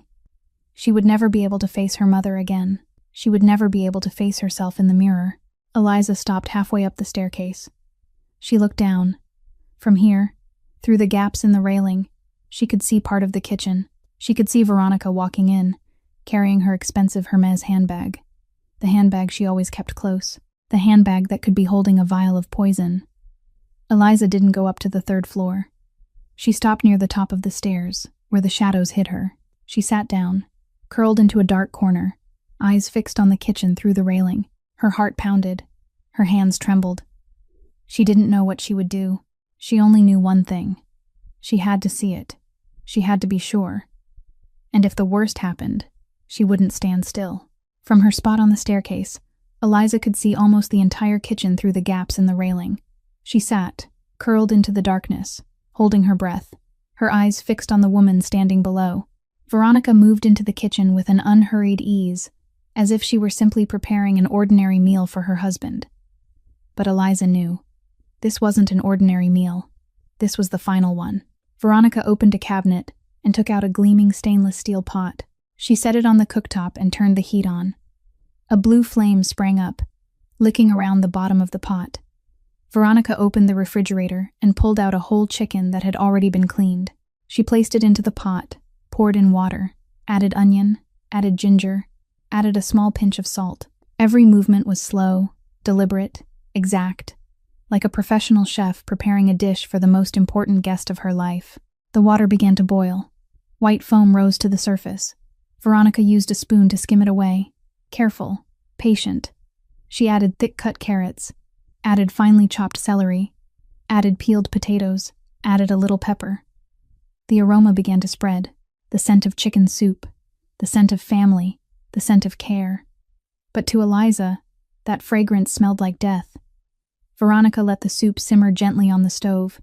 She would never be able to face her mother again. She would never be able to face herself in the mirror. Eliza stopped halfway up the staircase. She looked down. From here, through the gaps in the railing, she could see part of the kitchen. She could see Veronica walking in, carrying her expensive Hermes handbag. The handbag she always kept close. The handbag that could be holding a vial of poison. Eliza didn't go up to the 3rd floor. She stopped near the top of the stairs, where the shadows hid her. She sat down, curled into a dark corner, eyes fixed on the kitchen through the railing. Her heart pounded. Her hands trembled. She didn't know what she would do. She only knew one thing. She had to see it. She had to be sure. And if the worst happened, she wouldn't stand still. From her spot on the staircase, Eliza could see almost the entire kitchen through the gaps in the railing. She sat, curled into the darkness, holding her breath, her eyes fixed on the woman standing below. Veronica moved into the kitchen with an unhurried ease, as if she were simply preparing an ordinary meal for her husband. But Eliza knew. This wasn't an ordinary meal. This was the final one. Veronica opened a cabinet and took out a gleaming stainless steel pot. She set it on the cooktop and turned the heat on. A blue flame sprang up, licking around the bottom of the pot. Veronica opened the refrigerator and pulled out a whole chicken that had already been cleaned. She placed it into the pot, poured in water, added onion, added ginger, added a small pinch of salt. Every movement was slow, deliberate, exact, like a professional chef preparing a dish for the most important guest of her life. The water began to boil. White foam rose to the surface. Veronica used a spoon to skim it away. Careful, patient. She added thick-cut carrots, added finely chopped celery, added peeled potatoes, added a little pepper. The aroma began to spread, the scent of chicken soup, the scent of family, the scent of care. But to Eliza, that fragrance smelled like death. Veronica let the soup simmer gently on the stove.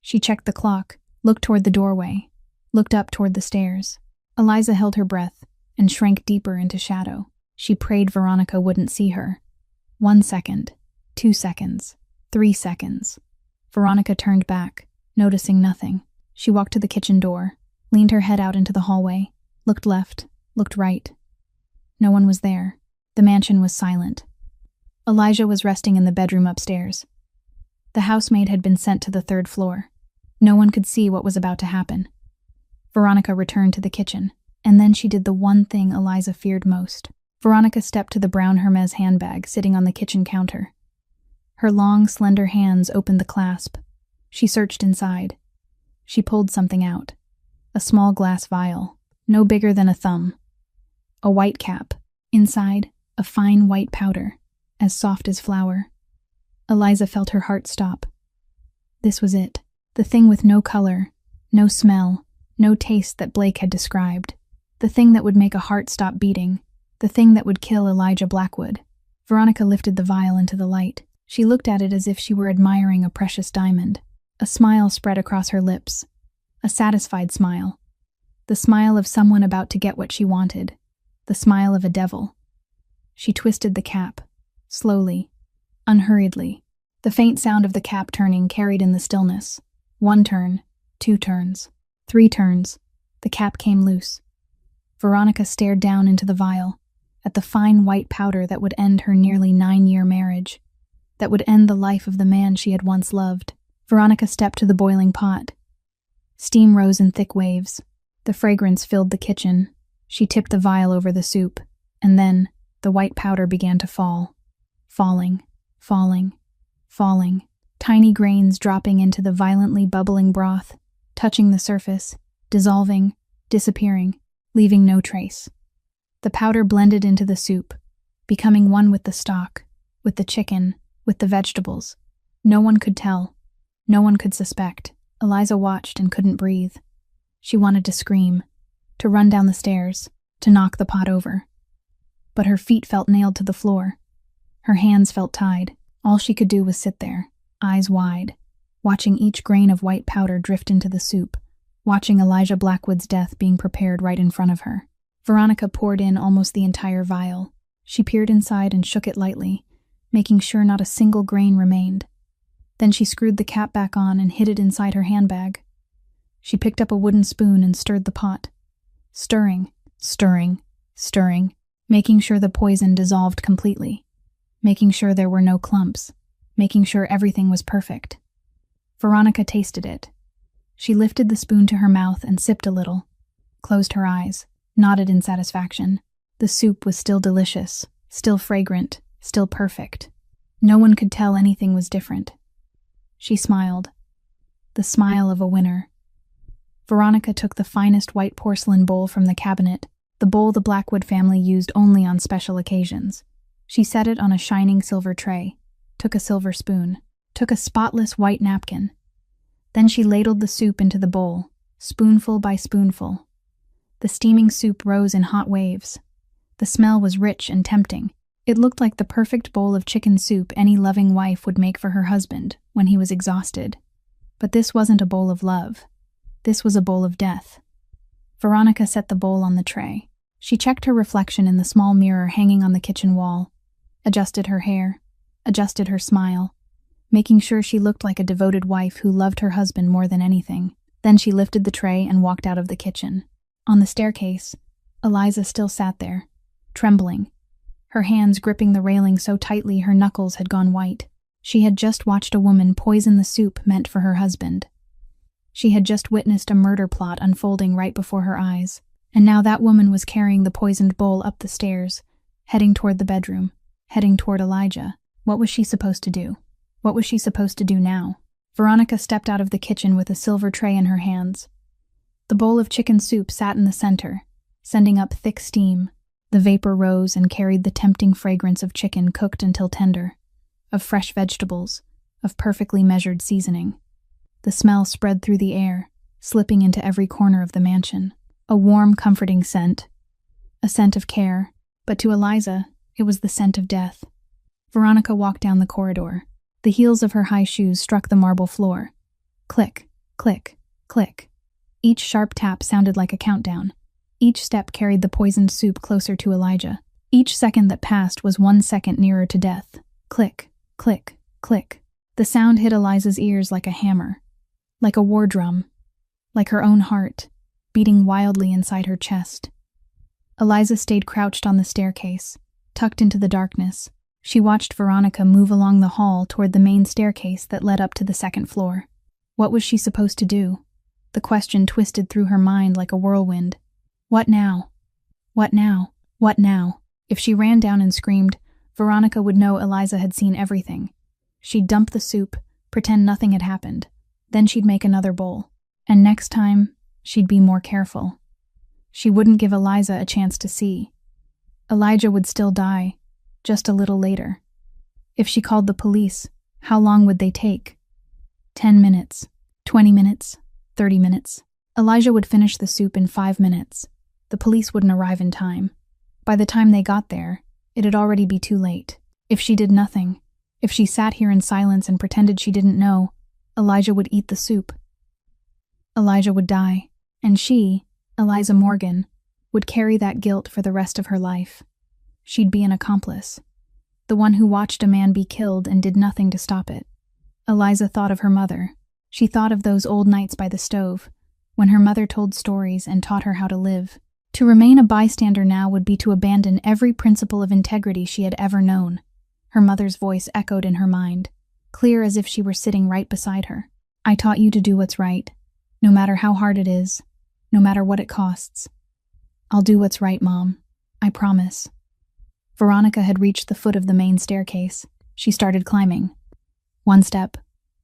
She checked the clock, looked toward the doorway, looked up toward the stairs. Eliza held her breath and shrank deeper into shadow. She prayed Veronica wouldn't see her. 1 second, 2 seconds, 3 seconds. Veronica turned back, noticing nothing. She walked to the kitchen door, leaned her head out into the hallway, looked left, looked right. No one was there. The mansion was silent. Elijah was resting in the bedroom upstairs. The housemaid had been sent to the 3rd floor. No one could see what was about to happen. Veronica returned to the kitchen, and then she did the one thing Eliza feared most. Veronica stepped to the brown Hermes handbag sitting on the kitchen counter. Her long, slender hands opened the clasp. She searched inside. She pulled something out. A small glass vial, no bigger than a thumb. A white cap. Inside, a fine white powder, as soft as flour. Eliza felt her heart stop. This was it. The thing with no color, no smell, no taste that Blake had described. The thing that would make a heart stop beating. The thing that would kill Elijah Blackwood. Veronica lifted the vial into the light. She looked at it as if she were admiring a precious diamond. A smile spread across her lips. A satisfied smile. The smile of someone about to get what she wanted. The smile of a devil. She twisted the cap, slowly, unhurriedly. The faint sound of the cap turning carried in the stillness. 1 turn, 2 turns, 3 turns. The cap came loose. Veronica stared down into the vial, at the fine white powder that would end her nearly 9-year marriage, that would end the life of the man she had once loved. Veronica stepped to the boiling pot. Steam rose in thick waves. The fragrance filled the kitchen. She tipped the vial over the soup, and then the white powder began to fall. Falling, falling, falling. Tiny grains dropping into the violently bubbling broth, touching the surface, dissolving, disappearing, leaving no trace. The powder blended into the soup, becoming one with the stock, with the chicken, with the vegetables. No one could tell. No one could suspect. Eliza watched and couldn't breathe. She wanted to scream, to run down the stairs, to knock the pot over. But her feet felt nailed to the floor. Her hands felt tied. All she could do was sit there, eyes wide, watching each grain of white powder drift into the soup, watching Elijah Blackwood's death being prepared right in front of her. Veronica poured in almost the entire vial. She peered inside and shook it lightly, making sure not a single grain remained. Then she screwed the cap back on and hid it inside her handbag. She picked up a wooden spoon and stirred the pot, stirring, stirring, stirring, making sure the poison dissolved completely, making sure there were no clumps, making sure everything was perfect. Veronica tasted it. She lifted the spoon to her mouth and sipped a little, closed her eyes, nodded in satisfaction. The soup was still delicious, still fragrant, still perfect. No one could tell anything was different. She smiled. The smile of a winner. Veronica took the finest white porcelain bowl from the cabinet, the bowl the Blackwood family used only on special occasions. She set it on a shining silver tray, took a silver spoon, took a spotless white napkin. Then she ladled the soup into the bowl, spoonful by spoonful. The steaming soup rose in hot waves. The smell was rich and tempting. It looked like the perfect bowl of chicken soup any loving wife would make for her husband when he was exhausted. But this wasn't a bowl of love. This was a bowl of death. Veronica set the bowl on the tray. She checked her reflection in the small mirror hanging on the kitchen wall, adjusted her hair, adjusted her smile, making sure she looked like a devoted wife who loved her husband more than anything. Then she lifted the tray and walked out of the kitchen. On the staircase, Eliza still sat there, trembling, her hands gripping the railing so tightly her knuckles had gone white. She had just watched a woman poison the soup meant for her husband. She had just witnessed a murder plot unfolding right before her eyes, and now that woman was carrying the poisoned bowl up the stairs, heading toward the bedroom, heading toward Elijah. What was she supposed to do? What was she supposed to do now? Veronica stepped out of the kitchen with a silver tray in her hands. The bowl of chicken soup sat in the center, sending up thick steam. The vapor rose and carried the tempting fragrance of chicken cooked until tender, of fresh vegetables, of perfectly measured seasoning. The smell spread through the air, slipping into every corner of the mansion. A warm, comforting scent. A scent of care, but to Eliza, it was the scent of death. Veronica walked down the corridor. The heels of her high shoes struck the marble floor. Click, click, click. Each sharp tap sounded like a countdown. Each step carried the poisoned soup closer to Elijah. Each second that passed was 1 second nearer to death. Click, click, click. The sound hit Eliza's ears like a hammer, like a war drum, like her own heart, beating wildly inside her chest. Eliza stayed crouched on the staircase, tucked into the darkness. She watched Veronica move along the hall toward the main staircase that led up to the second floor. What was she supposed to do? The question twisted through her mind like a whirlwind. What now? What now? What now? If she ran down and screamed, Veronica would know Eliza had seen everything. She'd dump the soup, pretend nothing had happened. Then she'd make another bowl. And next time, she'd be more careful. She wouldn't give Eliza a chance to see. Elijah would still die, just a little later. If she called the police, how long would they take? 10 minutes, 20 minutes, 30 minutes. Elijah would finish the soup in 5 minutes. The police wouldn't arrive in time. By the time they got there, it'd already be too late. If she did nothing, if she sat here in silence and pretended she didn't know, Elijah would eat the soup. Elijah would die, and she, Eliza Morgan, would carry that guilt for the rest of her life. She'd be an accomplice, the one who watched a man be killed and did nothing to stop it. Eliza thought of her mother. She thought of those old nights by the stove, when her mother told stories and taught her how to live. To remain a bystander now would be to abandon every principle of integrity she had ever known. Her mother's voice echoed in her mind, clear as if she were sitting right beside her. I taught you to do what's right, no matter how hard it is, no matter what it costs. I'll do what's right, Mom. I promise. Veronica had reached the foot of the main staircase. She started climbing. 1 step,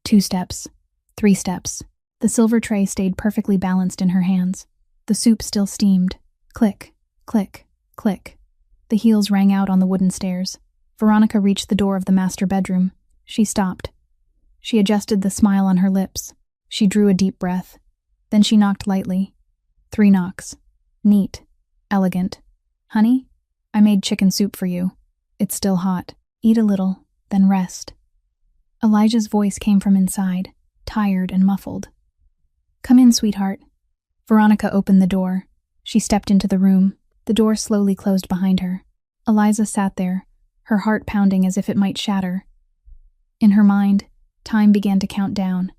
2 steps, 3 steps. The silver tray stayed perfectly balanced in her hands. The soup still steamed. Click, click, click. The heels rang out on the wooden stairs. Veronica reached the door of the master bedroom. She stopped. She adjusted the smile on her lips. She drew a deep breath. Then she knocked lightly. 3 knocks. Neat. Elegant. Honey, I made chicken soup for you. It's still hot. Eat a little, then rest. Elijah's voice came from inside, tired and muffled. Come in, sweetheart. Veronica opened the door. She stepped into the room. The door slowly closed behind her. Eliza sat there, her heart pounding as if it might shatter. In her mind, time began to count down.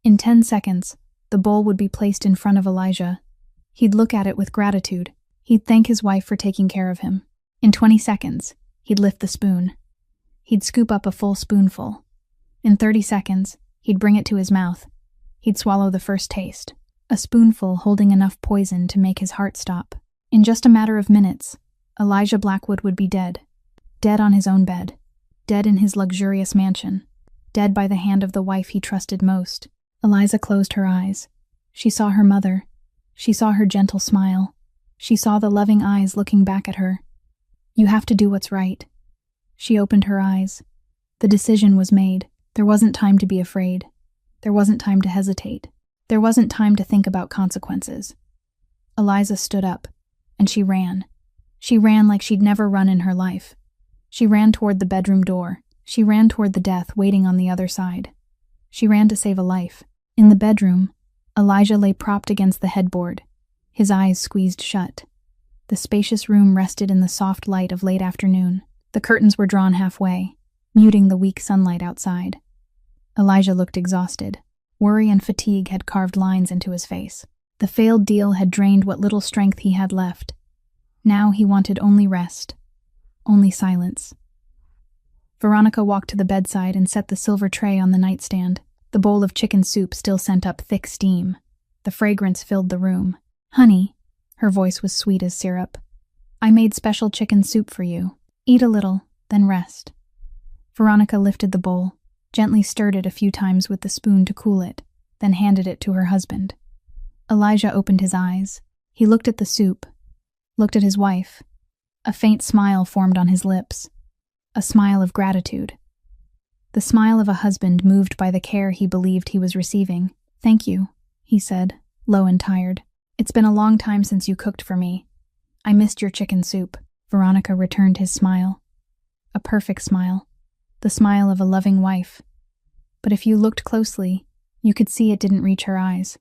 In 10 seconds, the bowl would be placed in front of Elijah. He'd look at it with gratitude. He'd thank his wife for taking care of him. In 20 seconds, he'd lift the spoon. He'd scoop up a full spoonful. In 30 seconds, he'd bring it to his mouth. He'd swallow the first taste, a spoonful holding enough poison to make his heart stop. In just a matter of minutes, Elijah Blackwood would be dead. Dead on his own bed. Dead in his luxurious mansion. Dead by the hand of the wife he trusted most. Eliza closed her eyes. She saw her mother. She saw her gentle smile. She saw the loving eyes looking back at her. You have to do what's right. She opened her eyes. The decision was made. There wasn't time to be afraid. There wasn't time to hesitate. There wasn't time to think about consequences. Eliza stood up, and she ran. She ran like she'd never run in her life. She ran toward the bedroom door. She ran toward the death waiting on the other side. She ran to save a life. In the bedroom, Elijah lay propped against the headboard, his eyes squeezed shut. The spacious room rested in the soft light of late afternoon. The curtains were drawn halfway, muting the weak sunlight outside. Elijah looked exhausted. Worry and fatigue had carved lines into his face. The failed deal had drained what little strength he had left. Now he wanted only rest, only silence. Veronica walked to the bedside and set the silver tray on the nightstand. The bowl of chicken soup still sent up thick steam. The fragrance filled the room. "Honey," her voice was sweet as syrup, "I made special chicken soup for you. Eat a little, then rest." Veronica lifted the bowl, gently stirred it a few times with the spoon to cool it, then handed it to her husband. Elijah opened his eyes. He looked at the soup, looked at his wife. A faint smile formed on his lips, a smile of gratitude. The smile of a husband moved by the care he believed he was receiving. "Thank you," he said, low and tired. "It's been a long time since you cooked for me. I missed your chicken soup." Veronica returned his smile. A perfect smile. The smile of a loving wife. But if you looked closely, you could see it didn't reach her eyes.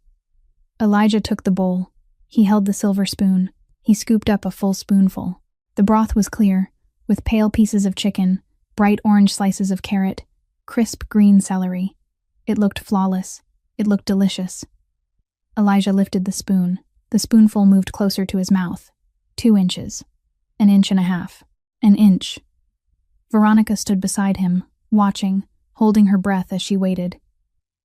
Elijah took the bowl. He held the silver spoon. He scooped up a full spoonful. The broth was clear, with pale pieces of chicken, bright orange slices of carrot, crisp green celery. It looked flawless. It looked delicious. Elijah lifted the spoon. The spoonful moved closer to his mouth. 2 inches. 1.5 inches. An inch. Veronica stood beside him, watching, holding her breath as she waited.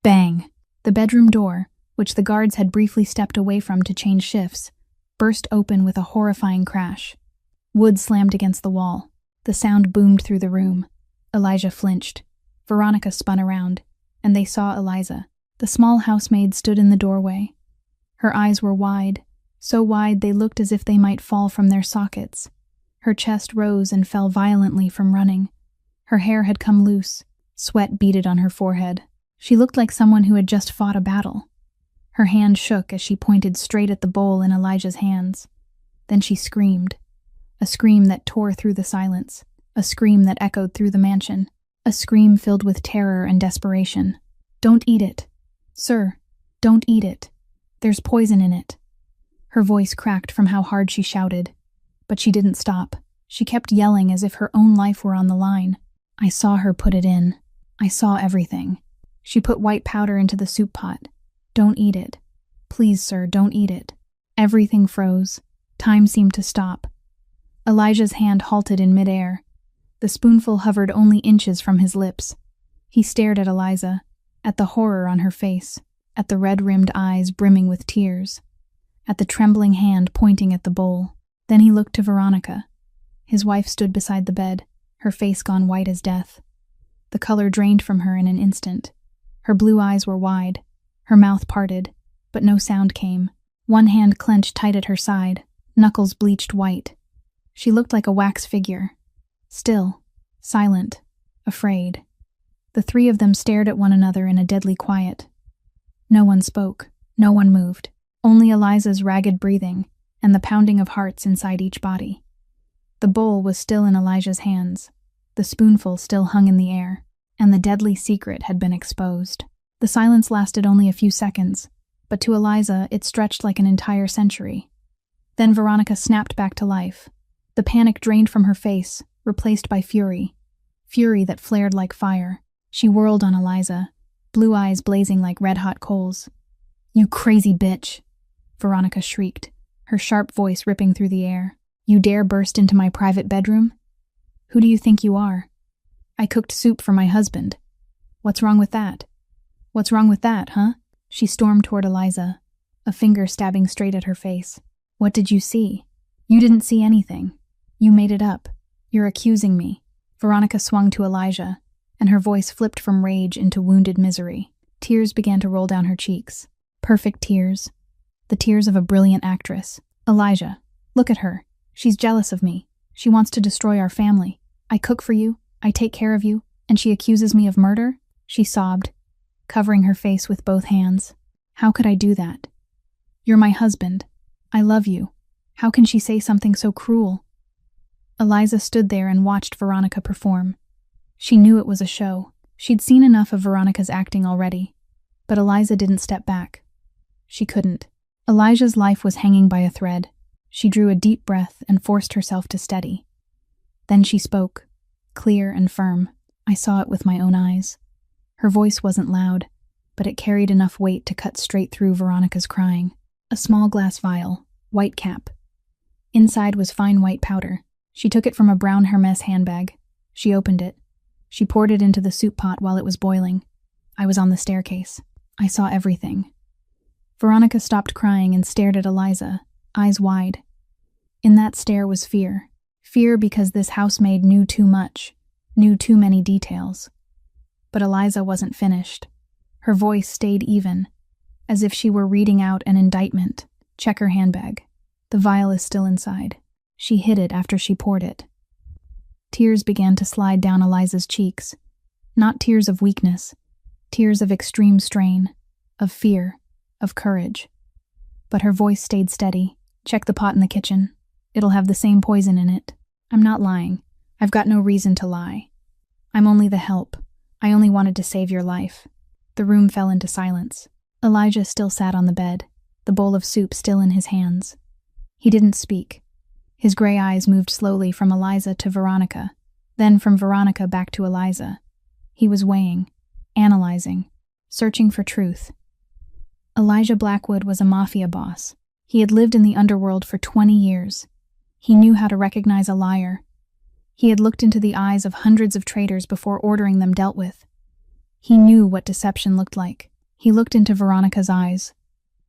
Bang! The bedroom door, which the guards had briefly stepped away from to change shifts, burst open with a horrifying crash. Wood slammed against the wall. The sound boomed through the room. Elijah flinched. Veronica spun around, and they saw Eliza. The small housemaid stood in the doorway. Her eyes were wide, so wide they looked as if they might fall from their sockets. Her chest rose and fell violently from running. Her hair had come loose. Sweat beaded on her forehead. She looked like someone who had just fought a battle. Her hand shook as she pointed straight at the bowl in Elijah's hands. Then she screamed. A scream that tore through the silence. A scream that echoed through the mansion. A scream filled with terror and desperation. "Don't eat it. Sir, don't eat it. There's poison in it." Her voice cracked from how hard she shouted. But she didn't stop. She kept yelling as if her own life were on the line. I saw her put it in. I saw everything. She put white powder into the soup pot. "Don't eat it. Please, sir, don't eat it." Everything froze. Time seemed to stop. Elijah's hand halted in midair. The spoonful hovered only inches from his lips. He stared at Eliza, at the horror on her face, at the red-rimmed eyes brimming with tears, at the trembling hand pointing at the bowl. Then he looked to Veronica. His wife stood beside the bed, her face gone white as death. The color drained from her in an instant. Her blue eyes were wide, her mouth parted, but no sound came. One hand clenched tight at her side, knuckles bleached white. She looked like a wax figure. Still, silent, afraid. The three of them stared at one another in a deadly quiet. No one spoke. No one moved. Only Eliza's ragged breathing and the pounding of hearts inside each body. The bowl was still in Elijah's hands. The spoonful still hung in the air, and the deadly secret had been exposed. The silence lasted only a few seconds, but to Eliza it stretched like an entire century. Then Veronica snapped back to life. The panic drained from her face, replaced by fury. Fury that flared like fire. She whirled on Eliza, blue eyes blazing like red-hot coals. "You crazy bitch!" Veronica shrieked, her sharp voice ripping through the air. "You dare burst into my private bedroom? Who do you think you are? I cooked soup for my husband. What's wrong with that? What's wrong with that, huh?" She stormed toward Eliza, a finger stabbing straight at her face. "What did you see? You didn't see anything. You made it up. You're accusing me." Veronica swung to Elijah, and her voice flipped from rage into wounded misery. Tears began to roll down her cheeks. Perfect tears. The tears of a brilliant actress. "Elijah, look at her. She's jealous of me. She wants to destroy our family. I cook for you, I take care of you, and she accuses me of murder?" She sobbed, covering her face with both hands. "How could I do that? You're my husband. I love you. How can she say something so cruel?" Eliza stood there and watched Veronica perform. She knew it was a show. She'd seen enough of Veronica's acting already. But Eliza didn't step back. She couldn't. Elijah's life was hanging by a thread. She drew a deep breath and forced herself to steady. Then she spoke, clear and firm. I saw it with my own eyes. Her voice wasn't loud. but it carried enough weight to cut straight through Veronica's crying. A small glass vial, white cap. Inside was fine white powder. She took it from a brown Hermes handbag. She opened it. She poured it into the soup pot while it was boiling. I was on the staircase. I saw everything. Veronica stopped crying and stared at Eliza, eyes wide. In that stare was fear. Fear because this housemaid knew too much, knew too many details. But Eliza wasn't finished. Her voice stayed even, as if she were reading out an indictment. Check her handbag. The vial is still inside. She hid it after she poured it. Tears began to slide down Eliza's cheeks. Not tears of weakness, tears of extreme strain, of fear, of courage. But her voice stayed steady. Check the pot in the kitchen. It'll have the same poison in it. I'm not lying. I've got no reason to lie. I'm only the help. I only wanted to save your life. The room fell into silence. Elijah still sat on the bed, the bowl of soup still in his hands. He didn't speak. His gray eyes moved slowly from Eliza to Veronica, then from Veronica back to Eliza. He was weighing, analyzing, searching for truth. Elijah Blackwood was a mafia boss. He had lived in the underworld for 20 years. He knew how to recognize a liar. He had looked into the eyes of hundreds of traitors before ordering them dealt with. He knew what deception looked like. He looked into Veronica's eyes.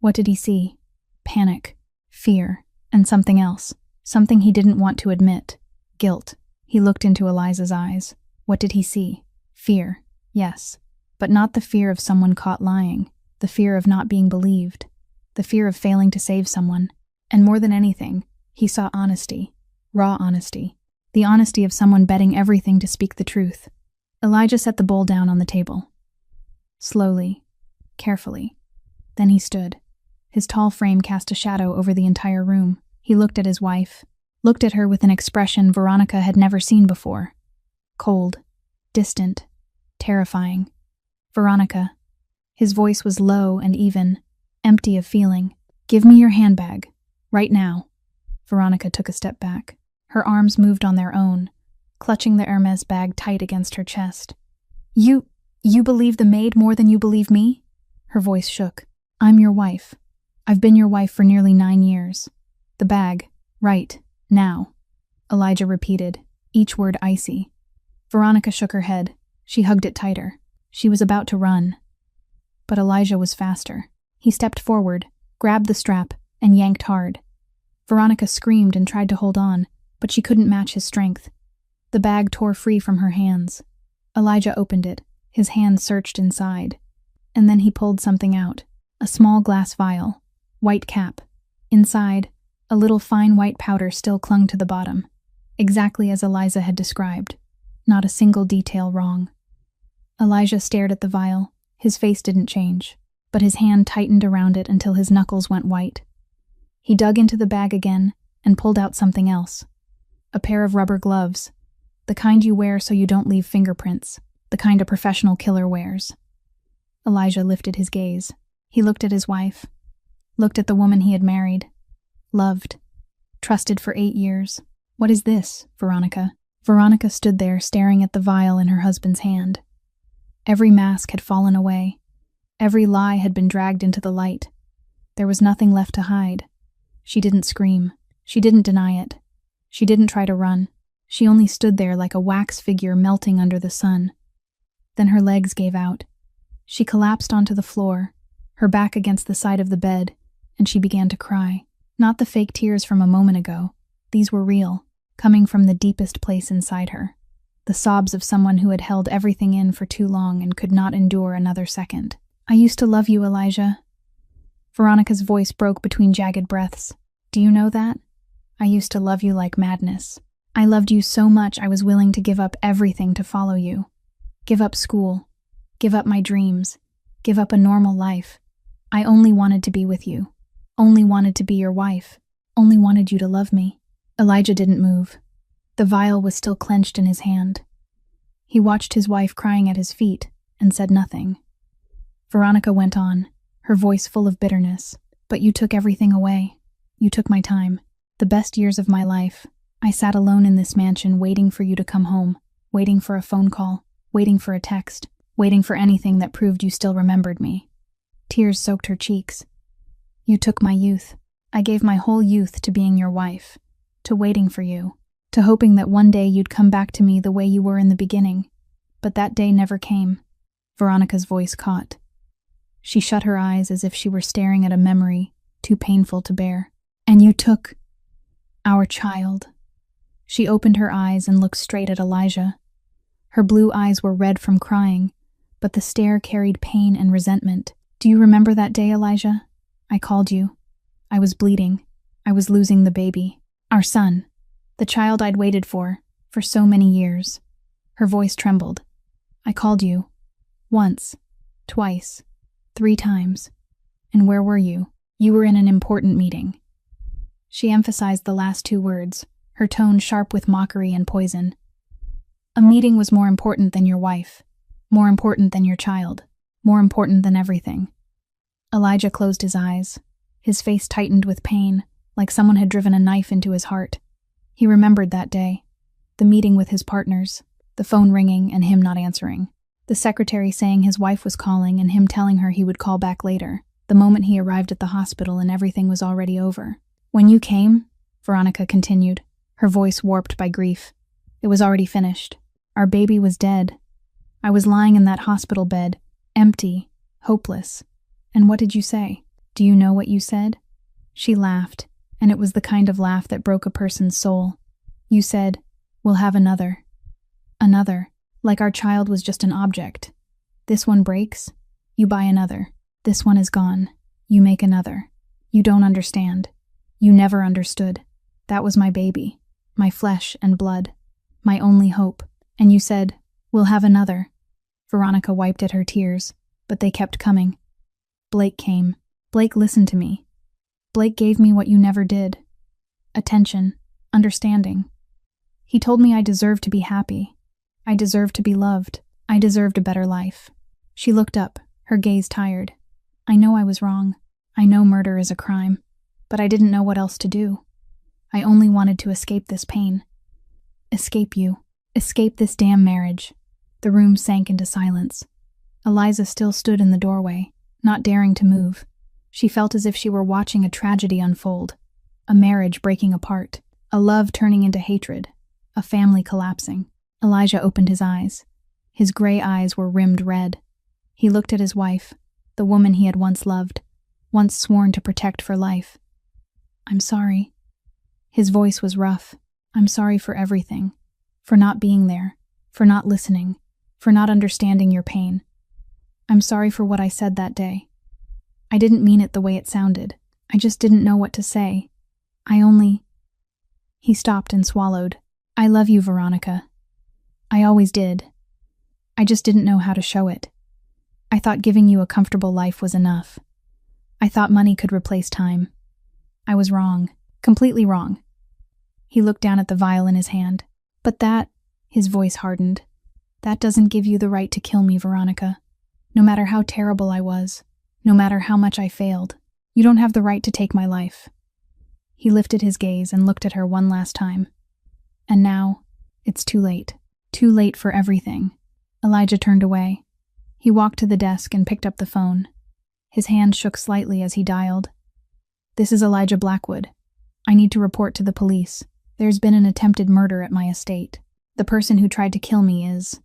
What did he see? Panic, fear, and something else. Something he didn't want to admit. Guilt. He looked into Eliza's eyes. What did he see? Fear, yes. But not the fear of someone caught lying. The fear of not being believed. The fear of failing to save someone. And more than anything, he saw honesty. Raw honesty. The honesty of someone betting everything to speak the truth. Elijah set the bowl down on the table. Slowly, carefully. Then he stood. His tall frame cast a shadow over the entire room. He looked at his wife, looked at her with an expression Veronica had never seen before. Cold, distant, terrifying. Veronica. His voice was low and even, empty of feeling. Give me your handbag. Right now. Veronica took a step back. Her arms moved on their own, clutching the Hermes bag tight against her chest. You believe the maid more than you believe me? Her voice shook. I'm your wife. I've been your wife for nearly 9 years. The bag, right, now. Elijah repeated, each word icy. Veronica shook her head. She hugged it tighter. She was about to run. But Elijah was faster. He stepped forward, grabbed the strap, and yanked hard. Veronica screamed and tried to hold on, but she couldn't match his strength. The bag tore free from her hands. Elijah opened it. His hand searched inside. And then he pulled something out. A small glass vial. White cap. Inside, a little fine white powder still clung to the bottom. Exactly as Eliza had described. Not a single detail wrong. Elijah stared at the vial. His face didn't change, but his hand tightened around it until his knuckles went white. He dug into the bag again and pulled out something else. A pair of rubber gloves. The kind you wear so you don't leave fingerprints. The kind a professional killer wears. Elijah lifted his gaze. He looked at his wife. Looked at the woman he had married. Loved. Trusted for 8 years. What is this, Veronica? Veronica stood there staring at the vial in her husband's hand. Every mask had fallen away. Every lie had been dragged into the light. There was nothing left to hide. She didn't scream. She didn't deny it. She didn't try to run. She only stood there like a wax figure melting under the sun. Then her legs gave out. She collapsed onto the floor, her back against the side of the bed, and she began to cry. Not the fake tears from a moment ago. These were real, coming from the deepest place inside her. The sobs of someone who had held everything in for too long and could not endure another second. I used to love you, Elijah. Veronica's voice broke between jagged breaths. Do you know that? I used to love you like madness. I loved you so much I was willing to give up everything to follow you. Give up school. Give up my dreams. Give up a normal life. I only wanted to be with you. Only wanted to be your wife. Only wanted you to love me. Elijah didn't move. The vial was still clenched in his hand. He watched his wife crying at his feet and said nothing. Veronica went on, her voice full of bitterness. But you took everything away. You took my time. The best years of my life. I sat alone in this mansion waiting for you to come home, waiting for a phone call, waiting for a text. waiting for anything that proved you still remembered me. Tears soaked her cheeks. You took my youth. I gave my whole youth to being your wife, to waiting for you, to hoping that one day you'd come back to me the way you were in the beginning. But that day never came. Veronica's voice caught. She shut her eyes as if she were staring at a memory too painful to bear. And you took our child. She opened her eyes and looked straight at Elijah. Her blue eyes were red from crying, but the stare carried pain and resentment. Do you remember that day, Elijah? I called you. I was bleeding. I was losing the baby. Our son. The child I'd waited for so many years. Her voice trembled. I called you. Once. Twice. 3 times. And where were you? You were in an important meeting. She emphasized the last 2 words, her tone sharp with mockery and poison. A meeting was more important than your wife, more important than your child, more important than everything. Elijah closed his eyes. His face tightened with pain, like someone had driven a knife into his heart. He remembered that day, the meeting with his partners, the phone ringing and him not answering, the secretary saying his wife was calling and him telling her he would call back later, the moment he arrived at the hospital and everything was already over. When you came, Veronica continued, her voice warped by grief, it was already finished. Our baby was dead. I was lying in that hospital bed, empty, hopeless. And what did you say? Do you know what you said? She laughed, and it was the kind of laugh that broke a person's soul. You said, we'll have another. Another, like our child was just an object. This one breaks, you buy another. This one is gone, you make another. You don't understand. You never understood. That was my baby, my flesh and blood, my only hope. And you said, we'll have another. Veronica wiped at her tears, but they kept coming. Blake came. Blake listened to me. Blake gave me what you never did. Attention, understanding. He told me I deserved to be happy. I deserved to be loved. I deserved a better life. She looked up, her gaze tired. I know I was wrong. I know murder is a crime. But I didn't know what else to do. I only wanted to escape this pain. Escape you. Escape this damn marriage. The room sank into silence. Eliza still stood in the doorway, not daring to move. She felt as if she were watching a tragedy unfold. A marriage breaking apart. A love turning into hatred. A family collapsing. Elijah opened his eyes. His gray eyes were rimmed red. He looked at his wife, the woman he had once loved, once sworn to protect for life. I'm sorry. His voice was rough. I'm sorry for everything. For not being there. For not listening. For not understanding your pain. I'm sorry for what I said that day. I didn't mean it the way it sounded. I just didn't know what to say. He stopped and swallowed. I love you, Veronica. I always did. I just didn't know how to show it. I thought giving you a comfortable life was enough. I thought money could replace time. I was wrong. Completely wrong. He looked down at the vial in his hand. But that, his voice hardened, that doesn't give you the right to kill me, Veronica. No matter how terrible I was, no matter how much I failed, you don't have the right to take my life. He lifted his gaze and looked at her one last time. And now, it's too late. Too late for everything. Elijah turned away. He walked to the desk and picked up the phone. His hand shook slightly as he dialed. This is Elijah Blackwood. I need to report to the police. There's been an attempted murder at my estate. The person who tried to kill me is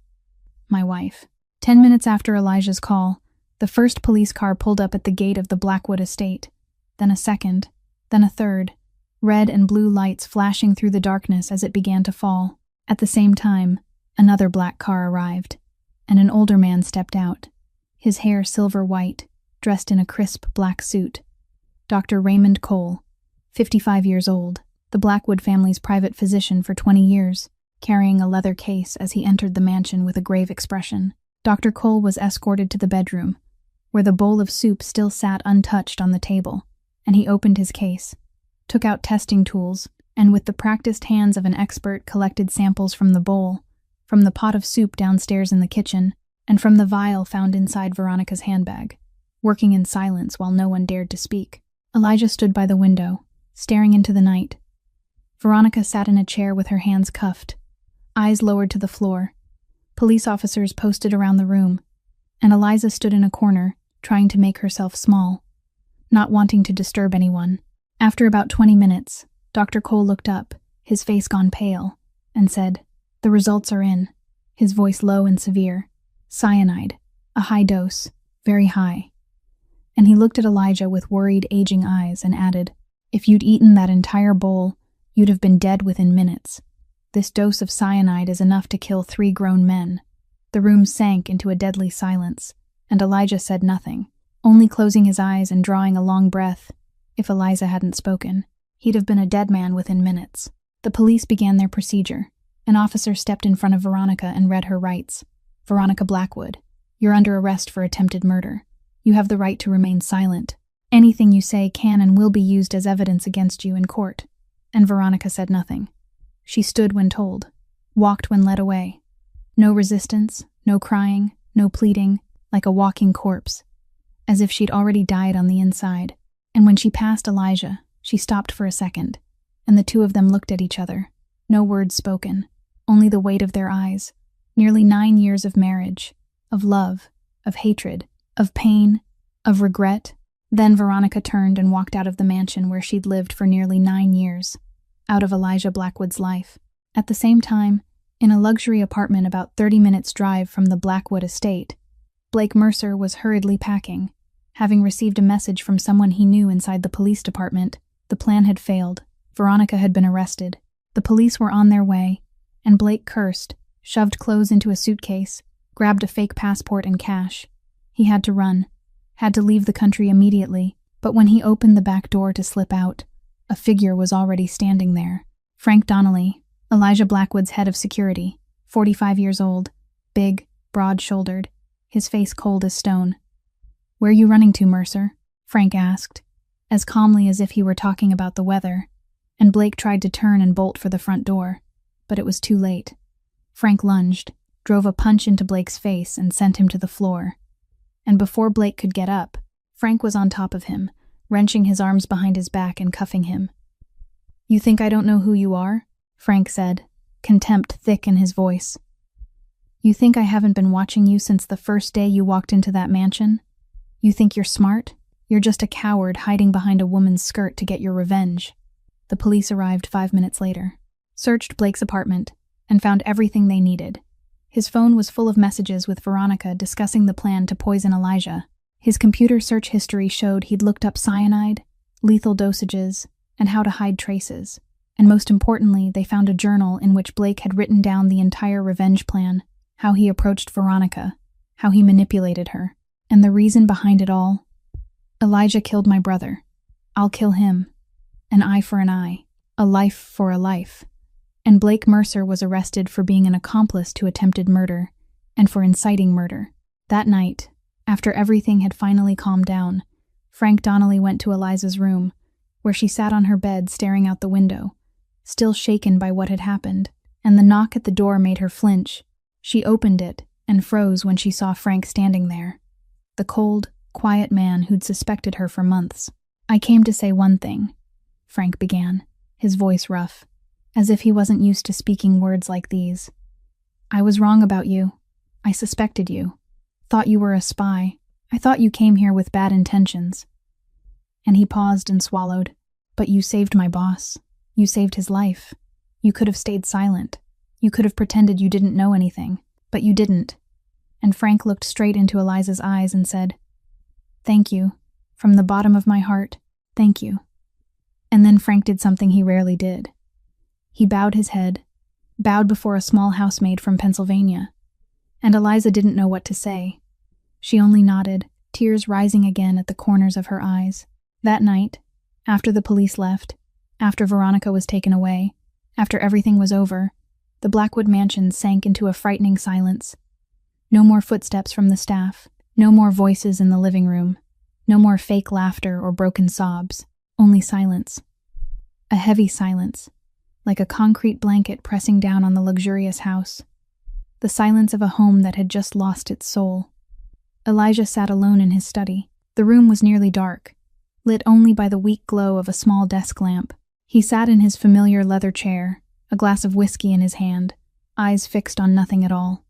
my wife. 10 minutes after Elijah's call, the first police car pulled up at the gate of the Blackwood estate. Then a second, then a third, red and blue lights flashing through the darkness as it began to fall. At the same time, another black car arrived, and an older man stepped out, his hair silver white, dressed in a crisp black suit. Dr. Raymond Cole, 55 years old, the Blackwood family's private physician for 20 years, carrying a leather case as he entered the mansion with a grave expression. Dr. Cole was escorted to the bedroom, where the bowl of soup still sat untouched on the table, and he opened his case, took out testing tools, and with the practiced hands of an expert collected samples from the bowl, from the pot of soup downstairs in the kitchen, and from the vial found inside Veronica's handbag, working in silence while no one dared to speak. Elijah stood by the window, staring into the night. Veronica sat in a chair with her hands cuffed, eyes lowered to the floor. Police officers posted around the room, and Eliza stood in a corner, trying to make herself small, not wanting to disturb anyone. After about 20 minutes, Dr. Cole looked up, his face gone pale, and said, "The results are in," his voice low and severe. "Cyanide. A high dose. Very high." And he looked at Elijah with worried, aging eyes and added, "If you'd eaten that entire bowl, you'd have been dead within minutes. This dose of cyanide is enough to kill 3 grown men." The room sank into a deadly silence, and Elijah said nothing, only closing his eyes and drawing a long breath. If Eliza hadn't spoken, he'd have been a dead man within minutes. The police began their procedure. An officer stepped in front of Veronica and read her rights. "Veronica Blackwood, you're under arrest for attempted murder. You have the right to remain silent. Anything you say can and will be used as evidence against you in court." And Veronica said nothing. She stood when told, walked when led away. No resistance, no crying, no pleading, like a walking corpse, as if she'd already died on the inside. And when she passed Elijah, she stopped for a second, and the two of them looked at each other. No words spoken, only the weight of their eyes. Nearly 9 years of marriage, of love, of hatred, of pain, of regret. Then Veronica turned and walked out of the mansion where she'd lived for nearly 9 years, out of Elijah Blackwood's life. At the same time, in a luxury apartment about 30 minutes' drive from the Blackwood estate, Blake Mercer was hurriedly packing. Having received a message from someone he knew inside the police department, the plan had failed. Veronica had been arrested. The police were on their way, and Blake cursed, shoved clothes into a suitcase, grabbed a fake passport and cash. He had to run, had to leave the country immediately, but when he opened the back door to slip out, a figure was already standing there. Frank Donnelly, Elijah Blackwood's head of security, 45 years old, big, broad-shouldered, his face cold as stone. "Where are you running to, Mercer?" Frank asked, as calmly as if he were talking about the weather, and Blake tried to turn and bolt for the front door, but it was too late. Frank lunged, drove a punch into Blake's face and sent him to the floor. And before Blake could get up, Frank was on top of him, wrenching his arms behind his back and cuffing him. "You think I don't know who you are?" Frank said, contempt thick in his voice. "You think I haven't been watching you since the first day you walked into that mansion? You think you're smart? You're just a coward hiding behind a woman's skirt to get your revenge." The police arrived 5 minutes later, searched Blake's apartment, and found everything they needed. His phone was full of messages with Veronica discussing the plan to poison Elijah. His computer search history showed he'd looked up cyanide, lethal dosages, and how to hide traces. And most importantly, they found a journal in which Blake had written down the entire revenge plan, how he approached Veronica, how he manipulated her, and the reason behind it all. "Elijah killed my brother. I'll kill him. An eye for an eye. A life for a life." And Blake Mercer was arrested for being an accomplice to attempted murder, and for inciting murder. That night, after everything had finally calmed down, Frank Donnelly went to Eliza's room, where she sat on her bed staring out the window, still shaken by what had happened, and the knock at the door made her flinch. She opened it and froze when she saw Frank standing there, the cold, quiet man who'd suspected her for months. "I came to say one thing," Frank began, his voice rough, as if he wasn't used to speaking words like these. "I was wrong about you. I suspected you. Thought you were a spy. I thought you came here with bad intentions." And he paused and swallowed. "But you saved my boss. You saved his life. You could have stayed silent. You could have pretended you didn't know anything, but you didn't." And Frank looked straight into Eliza's eyes and said, "Thank you. From the bottom of my heart, thank you." And then Frank did something he rarely did. He bowed his head, bowed before a small housemaid from Pennsylvania, and Eliza didn't know what to say. She only nodded, tears rising again at the corners of her eyes. That night, after the police left, after Veronica was taken away, after everything was over, the Blackwood mansion sank into a frightening silence. No more footsteps from the staff, no more voices in the living room, no more fake laughter or broken sobs, only silence. A heavy silence, like a concrete blanket pressing down on the luxurious house. The silence of a home that had just lost its soul. Elijah sat alone in his study. The room was nearly dark, lit only by the weak glow of a small desk lamp. He sat in his familiar leather chair, a glass of whiskey in his hand, eyes fixed on nothing at all.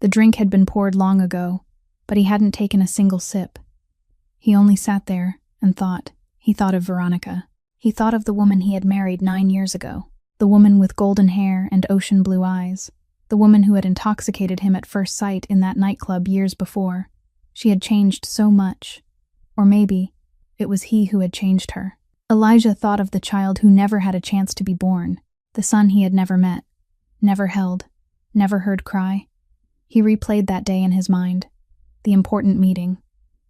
The drink had been poured long ago, but he hadn't taken a single sip. He only sat there and thought. He thought of Veronica. He thought of the woman he had married 9 years ago, the woman with golden hair and ocean blue eyes, the woman who had intoxicated him at first sight in that nightclub years before. She had changed so much. Or maybe it was he who had changed her. Elijah thought of the child who never had a chance to be born, the son he had never met, never held, never heard cry. He replayed that day in his mind, the important meeting,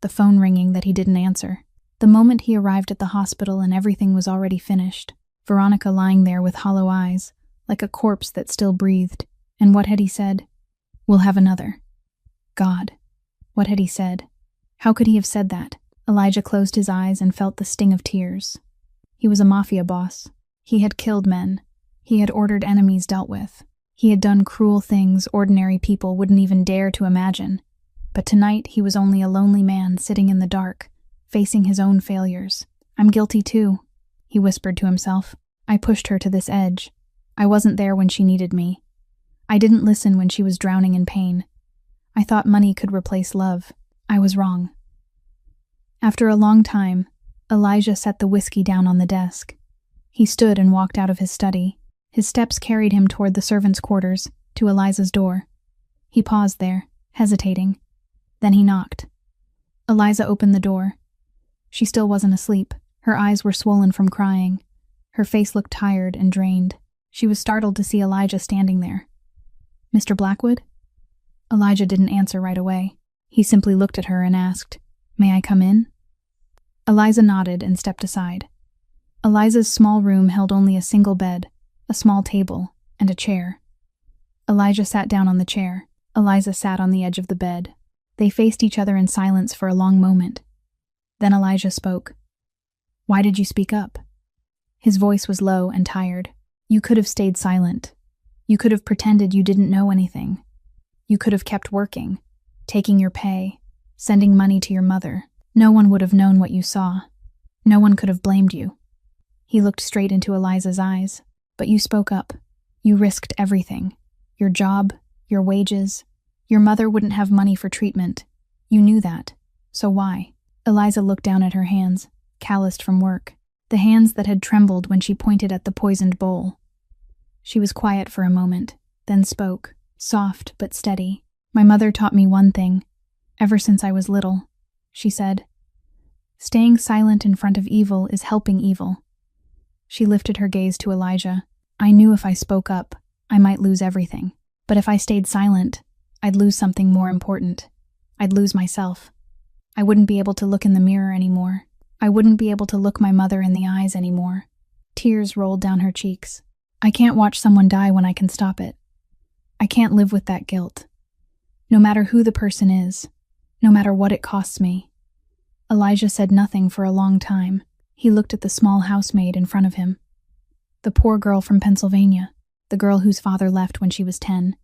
the phone ringing that he didn't answer, the moment he arrived at the hospital and everything was already finished, Veronica lying there with hollow eyes, like a corpse that still breathed. And what had he said? "We'll have another." God, what had he said? How could he have said that? Elijah closed his eyes and felt the sting of tears. He was a mafia boss. He had killed men. He had ordered enemies dealt with. He had done cruel things ordinary people wouldn't even dare to imagine. But tonight he was only a lonely man sitting in the dark, facing his own failures. "I'm guilty too," he whispered to himself. "I pushed her to this edge. I wasn't there when she needed me. I didn't listen when she was drowning in pain. I thought money could replace love. I was wrong." After a long time, Elijah set the whiskey down on the desk. He stood and walked out of his study. His steps carried him toward the servants' quarters, to Eliza's door. He paused there, hesitating. Then he knocked. Eliza opened the door. She still wasn't asleep. Her eyes were swollen from crying. Her face looked tired and drained. She was startled to see Elijah standing there. "Mr. Blackwood?" Elijah didn't answer right away. He simply looked at her and asked, "May I come in?" Eliza nodded and stepped aside. Eliza's small room held only a single bed, a small table, and a chair. Elijah sat down on the chair. Eliza sat on the edge of the bed. They faced each other in silence for a long moment. Then Elijah spoke. "Why did you speak up?" His voice was low and tired. "You could have stayed silent. You could have pretended you didn't know anything. You could have kept working, taking your pay, sending money to your mother. No one would have known what you saw. No one could have blamed you." He looked straight into Eliza's eyes. "But you spoke up. You risked everything. Your job, your wages. Your mother wouldn't have money for treatment. You knew that. So why?" Eliza looked down at her hands, calloused from work, the hands that had trembled when she pointed at the poisoned bowl. She was quiet for a moment, then spoke, soft but steady. "My mother taught me one thing, ever since I was little," she said. "Staying silent in front of evil is helping evil." She lifted her gaze to Elijah. "I knew if I spoke up, I might lose everything. But if I stayed silent, I'd lose something more important. I'd lose myself. I wouldn't be able to look in the mirror anymore. I wouldn't be able to look my mother in the eyes anymore." Tears rolled down her cheeks. "I can't watch someone die when I can stop it. I can't live with that guilt. No matter who the person is, no matter what it costs me." Elijah said nothing for a long time. He looked at the small housemaid in front of him. The poor girl from Pennsylvania, the girl whose father left when she was 10,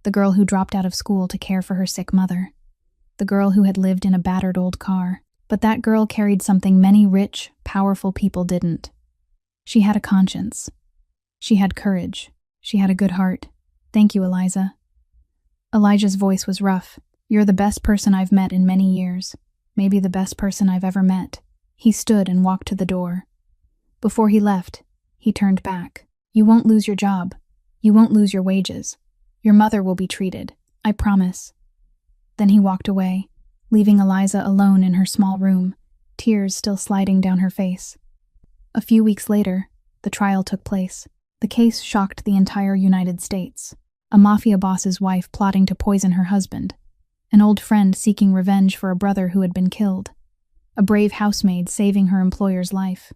the girl who dropped out of school to care for her sick mother, the girl who had lived in a battered old car. But that girl carried something many rich, powerful people didn't. She had a conscience. She had courage. She had a good heart. "Thank you, Eliza." Elijah's voice was rough. "You're the best person I've met in many years. Maybe the best person I've ever met." He stood and walked to the door. Before he left, he turned back. "You won't lose your job. You won't lose your wages. Your mother will be treated. I promise." Then he walked away, leaving Eliza alone in her small room, tears still sliding down her face. A few weeks later, the trial took place. The case shocked the entire United States. A mafia boss's wife plotting to poison her husband, an old friend seeking revenge for a brother who had been killed, a brave housemaid saving her employer's life.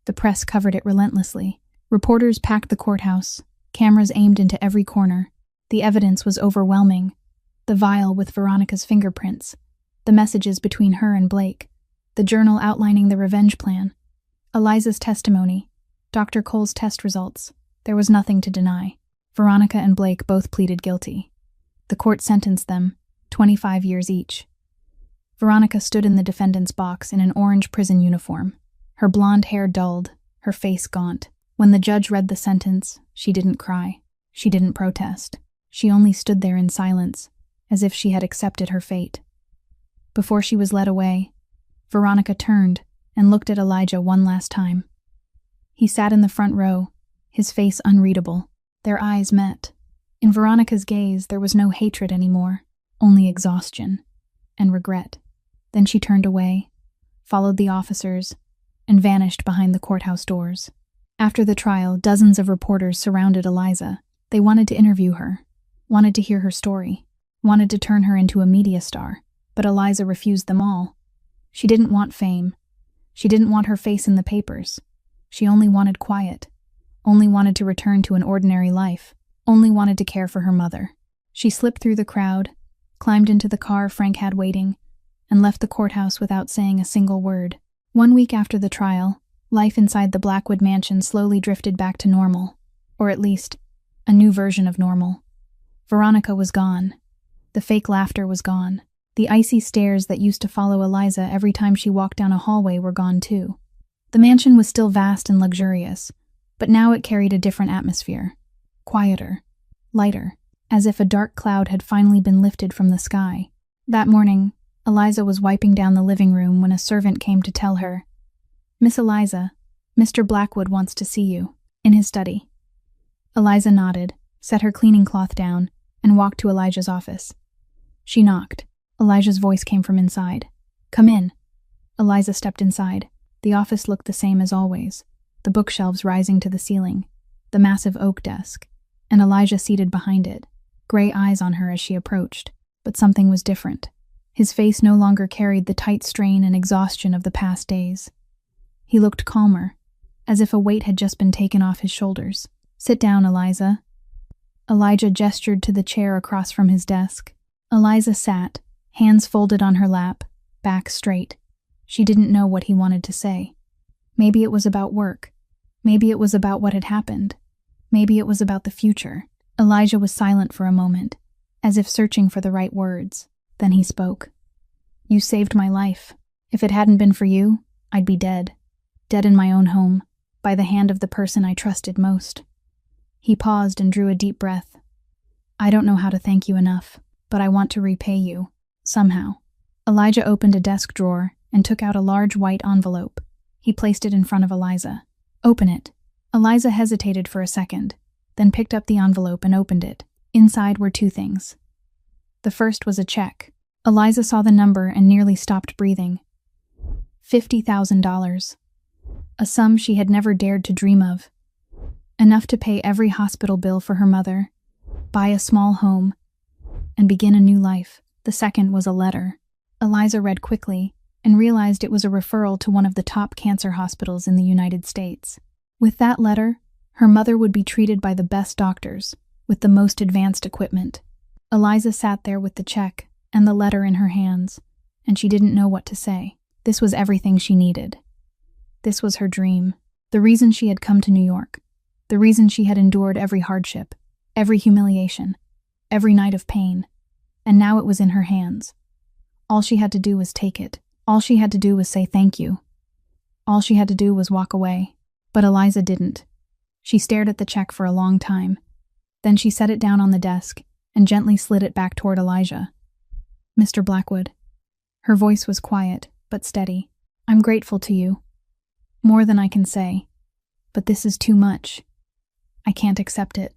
The press covered it relentlessly. Reporters packed the courthouse, cameras aimed into every corner. The evidence was overwhelming. The vial with Veronica's fingerprints, the messages between her and Blake, the journal outlining the revenge plan, Eliza's testimony, Dr. Cole's test results. There was nothing to deny. Veronica and Blake both pleaded guilty. The court sentenced them, 25 years each. Veronica stood in the defendant's box in an orange prison uniform, her blonde hair dulled, her face gaunt. When the judge read the sentence, she didn't cry. She didn't protest. She only stood there in silence, as if she had accepted her fate. Before she was led away, Veronica turned and looked at Elijah one last time. He sat in the front row, his face unreadable. Their eyes met. In Veronica's gaze, there was no hatred anymore, only exhaustion and regret. Then she turned away, followed the officers, and vanished behind the courthouse doors. After the trial, dozens of reporters surrounded Eliza. They wanted to interview her, wanted to hear her story, wanted to turn her into a media star, but Eliza refused them all. She didn't want fame. She didn't want her face in the papers. She only wanted quiet, only wanted to return to an ordinary life, only wanted to care for her mother. She slipped through the crowd, climbed into the car Frank had waiting, and left the courthouse without saying a single word. 1 week after the trial, life inside the Blackwood mansion slowly drifted back to normal, or at least, a new version of normal. Veronica was gone. The fake laughter was gone. The icy stares that used to follow Eliza every time she walked down a hallway were gone too. The mansion was still vast and luxurious, but now it carried a different atmosphere. Quieter, lighter, as if a dark cloud had finally been lifted from the sky. That morning, Eliza was wiping down the living room when a servant came to tell her, "Miss Eliza, Mr. Blackwood wants to see you," in his study. Eliza nodded, set her cleaning cloth down, and walked to Elijah's office. She knocked. Elijah's voice came from inside. "Come in." Eliza stepped inside. The office looked the same as always, the bookshelves rising to the ceiling, the massive oak desk, and Elijah seated behind it, gray eyes on her as she approached. But something was different. His face no longer carried the tight strain and exhaustion of the past days. He looked calmer, as if a weight had just been taken off his shoulders. "Sit down, Eliza." Elijah gestured to the chair across from his desk. Eliza sat, hands folded on her lap, back straight. She didn't know what he wanted to say. Maybe it was about work. Maybe it was about what had happened. Maybe it was about the future. Elijah was silent for a moment, as if searching for the right words. Then he spoke. "You saved my life. If it hadn't been for you, I'd be dead. Dead in my own home, by the hand of the person I trusted most." He paused and drew a deep breath. "I don't know how to thank you enough, but I want to repay you, somehow." Elijah opened a desk drawer and took out a large white envelope. He placed it in front of Eliza. "Open it." Eliza hesitated for a second, then picked up the envelope and opened it. Inside were 2 things. The first was a check. Eliza saw the number and nearly stopped breathing. $50,000. A sum she had never dared to dream of. Enough to pay every hospital bill for her mother, buy a small home, and begin a new life. The second was a letter. Eliza read quickly and realized it was a referral to one of the top cancer hospitals in the United States. With that letter, her mother would be treated by the best doctors, with the most advanced equipment. Eliza sat there with the check and the letter in her hands, and she didn't know what to say. This was everything she needed. This was her dream, the reason she had come to New York, the reason she had endured every hardship, every humiliation, every night of pain, and now it was in her hands. All she had to do was take it. All she had to do was say thank you. All she had to do was walk away. But Eliza didn't. She stared at the check for a long time. Then she set it down on the desk and gently slid it back toward Elijah. "Mr. Blackwood." Her voice was quiet, but steady. "I'm grateful to you. More than I can say. But this is too much. I can't accept it."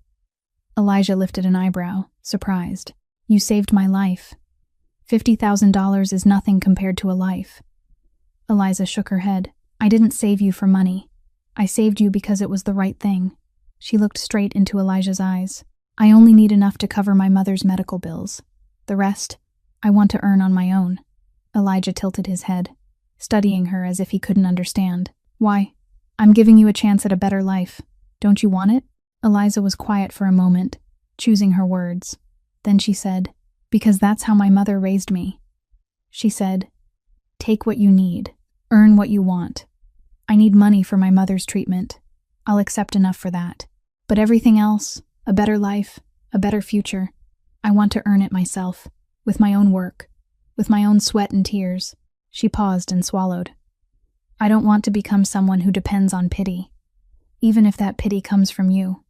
Elijah lifted an eyebrow, surprised. "You saved my life. $50,000 is nothing compared to a life." Eliza shook her head. "I didn't save you for money. I saved you because it was the right thing." She looked straight into Elijah's eyes. "I only need enough to cover my mother's medical bills. The rest, I want to earn on my own." Elijah tilted his head, studying her as if he couldn't understand. "Why? I'm giving you a chance at a better life. Don't you want it?" Eliza was quiet for a moment, choosing her words. Then she said, "Because that's how my mother raised me." She said, "Take what you need. Earn what you want. I need money for my mother's treatment. I'll accept enough for that. But everything else, a better life, a better future, I want to earn it myself, with my own work, with my own sweat and tears." She paused and swallowed. "I don't want to become someone who depends on pity, even if that pity comes from you."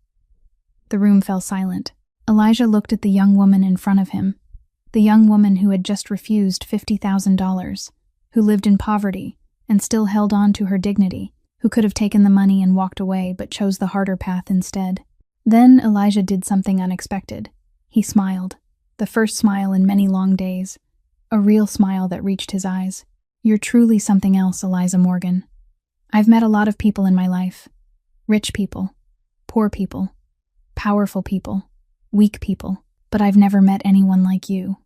The room fell silent. Elijah looked at the young woman in front of him. the young woman who had just refused $50,000, who lived in poverty and still held on to her dignity, who could have taken the money and walked away but chose the harder path instead. Then Elijah did something unexpected. He smiled, the first smile in many long days, a real smile that reached his eyes. "You're truly something else, Eliza Morgan. I've met a lot of people in my life. Rich people, poor people, powerful people, weak people, but I've never met anyone like you."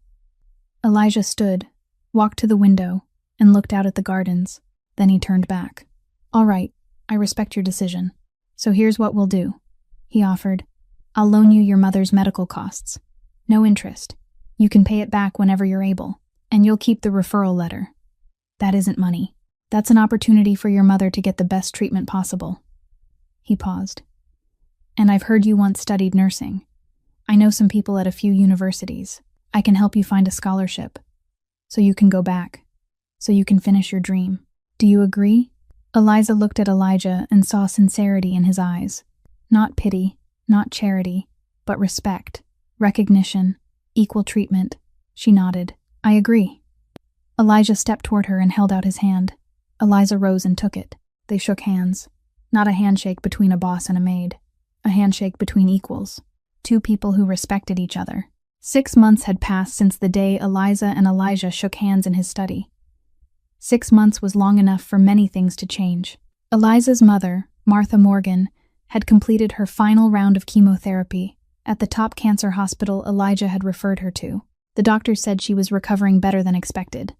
Elijah stood, walked to the window, and looked out at the gardens. Then he turned back. "All right, I respect your decision. So here's what we'll do," he offered. "I'll loan you your mother's medical costs. No interest. You can pay it back whenever you're able, and you'll keep the referral letter. That isn't money. That's an opportunity for your mother to get the best treatment possible." He paused. "And I've heard you once studied nursing. I know some people at a few universities. I can help you find a scholarship. So you can go back. So you can finish your dream. Do you agree?" Eliza looked at Elijah and saw sincerity in his eyes. Not pity, not charity, but respect, recognition, equal treatment. She nodded. "I agree." Elijah stepped toward her and held out his hand. Eliza rose and took it. They shook hands. Not a handshake between a boss and a maid. A handshake between equals. Two people who respected each other. 6 months had passed since the day Eliza and Elijah shook hands in his study. 6 months was long enough for many things to change. Eliza's mother, Martha Morgan, had completed her final round of chemotherapy at the top cancer hospital Elijah had referred her to. The doctors said she was recovering better than expected.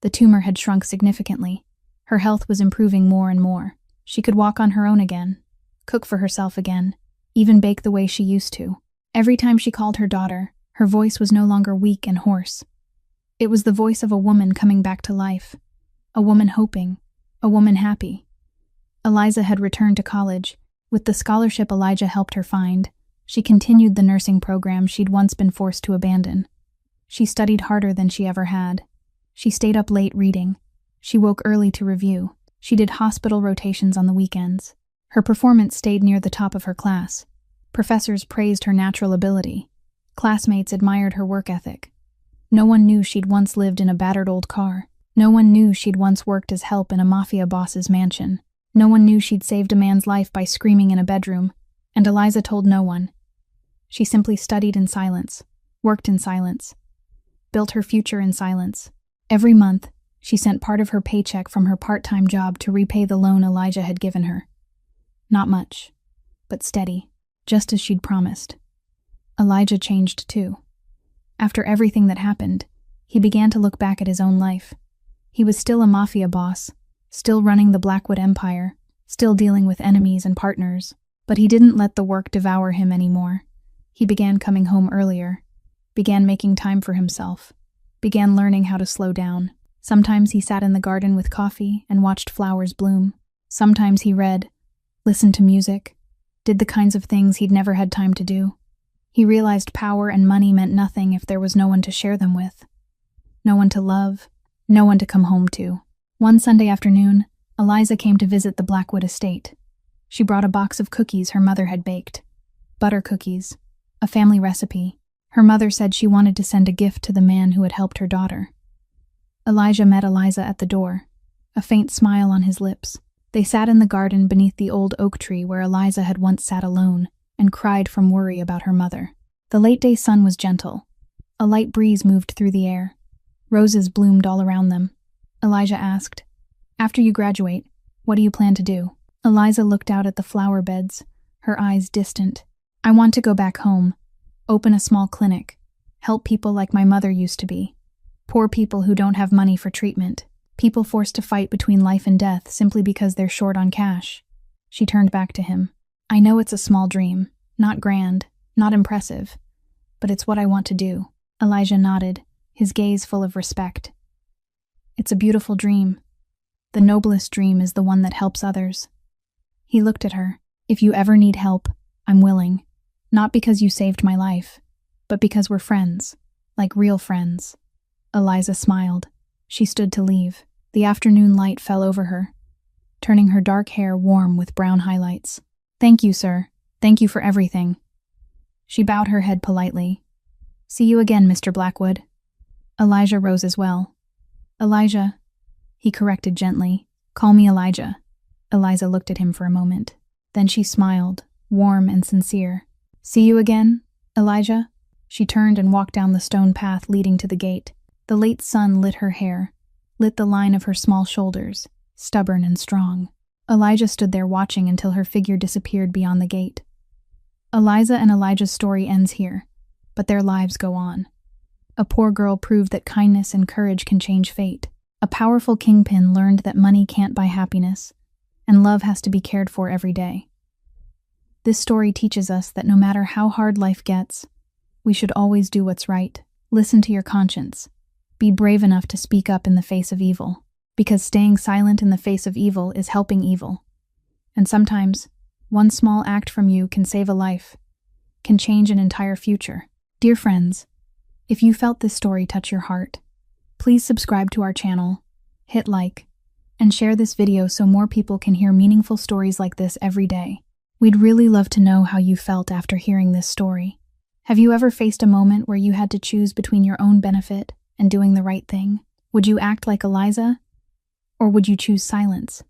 The tumor had shrunk significantly. Her health was improving more and more. She could walk on her own again, cook for herself again, even bake the way she used to. Every time she called her daughter, her voice was no longer weak and hoarse. It was the voice of a woman coming back to life, a woman hoping, a woman happy. Eliza had returned to college. With the scholarship Elijah helped her find, she continued the nursing program she'd once been forced to abandon. She studied harder than she ever had. She stayed up late reading. She woke early to review. She did hospital rotations on the weekends. Her performance stayed near the top of her class. Professors praised her natural ability. Classmates admired her work ethic. No one knew she'd once lived in a battered old car. No one knew she'd once worked as help in a mafia boss's mansion. No one knew she'd saved a man's life by screaming in a bedroom. And Eliza told no one. She simply studied in silence, worked in silence, built her future in silence. Every month, she sent part of her paycheck from her part-time job to repay the loan Elijah had given her. Not much, but steady, just as she'd promised. Elijah changed too. After everything that happened, he began to look back at his own life. He was still a mafia boss, still running the Blackwood Empire, still dealing with enemies and partners, but he didn't let the work devour him anymore. He began coming home earlier, began making time for himself, began learning how to slow down. Sometimes he sat in the garden with coffee and watched flowers bloom. Sometimes he read, listened to music, did the kinds of things he'd never had time to do. He realized power and money meant nothing if there was no one to share them with. No one to love, no one to come home to. One Sunday afternoon, Eliza came to visit the Blackwood estate. She brought a box of cookies her mother had baked. Butter cookies, a family recipe. Her mother said she wanted to send a gift to the man who had helped her daughter. Elijah met Eliza at the door, a faint smile on his lips. They sat in the garden beneath the old oak tree where Eliza had once sat alone and cried from worry about her mother. The late-day sun was gentle. A light breeze moved through the air. Roses bloomed all around them. Elijah asked, "After you graduate, what do you plan to do?" Eliza looked out at the flower beds, her eyes distant. "I want to go back home, open a small clinic, help people like my mother used to be. Poor people who don't have money for treatment. People forced to fight between life and death simply because they're short on cash." She turned back to him. "I know it's a small dream, not grand, not impressive, but it's what I want to do." Elijah nodded, his gaze full of respect. "It's a beautiful dream. The noblest dream is the one that helps others." He looked at her. "If you ever need help, I'm willing. Not because you saved my life, but because we're friends, like real friends." Eliza smiled. She stood to leave. The afternoon light fell over her, turning her dark hair warm with brown highlights. "Thank you, sir. Thank you for everything." She bowed her head politely. "See you again, Mr. Blackwood." Elijah rose as well. Elijah, he corrected gently. Call me Elijah. Eliza looked at him for a moment. Then she smiled, warm and sincere. See you again, Elijah? She turned and walked down the stone path leading to the gate. The late sun lit her hair, lit the line of her small shoulders, stubborn and strong. Elijah stood there watching until her figure disappeared beyond the gate. Eliza and Elijah's story ends here, but their lives go on. A poor girl proved that kindness and courage can change fate. A powerful kingpin learned that money can't buy happiness, and love has to be cared for every day. This story teaches us that no matter how hard life gets, we should always do what's right. Listen to your conscience. Be brave enough to speak up in the face of evil, because staying silent in the face of evil is helping evil. And sometimes, one small act from you can save a life, can change an entire future. Dear friends, if you felt this story touch your heart, please subscribe to our channel, hit like, and share this video so more people can hear meaningful stories like this every day. We'd really love to know how you felt after hearing this story. Have you ever faced a moment where you had to choose between your own benefit and doing the right thing? Would you act like Eliza, or would you choose silence?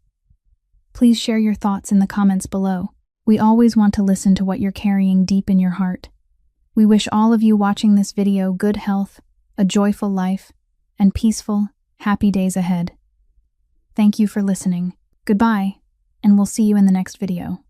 Please share your thoughts in the comments below. We always want to listen to what you're carrying deep in your heart. We wish all of you watching this video good health, a joyful life, and peaceful, happy days ahead. Thank you for listening. Goodbye, and we'll see you in the next video.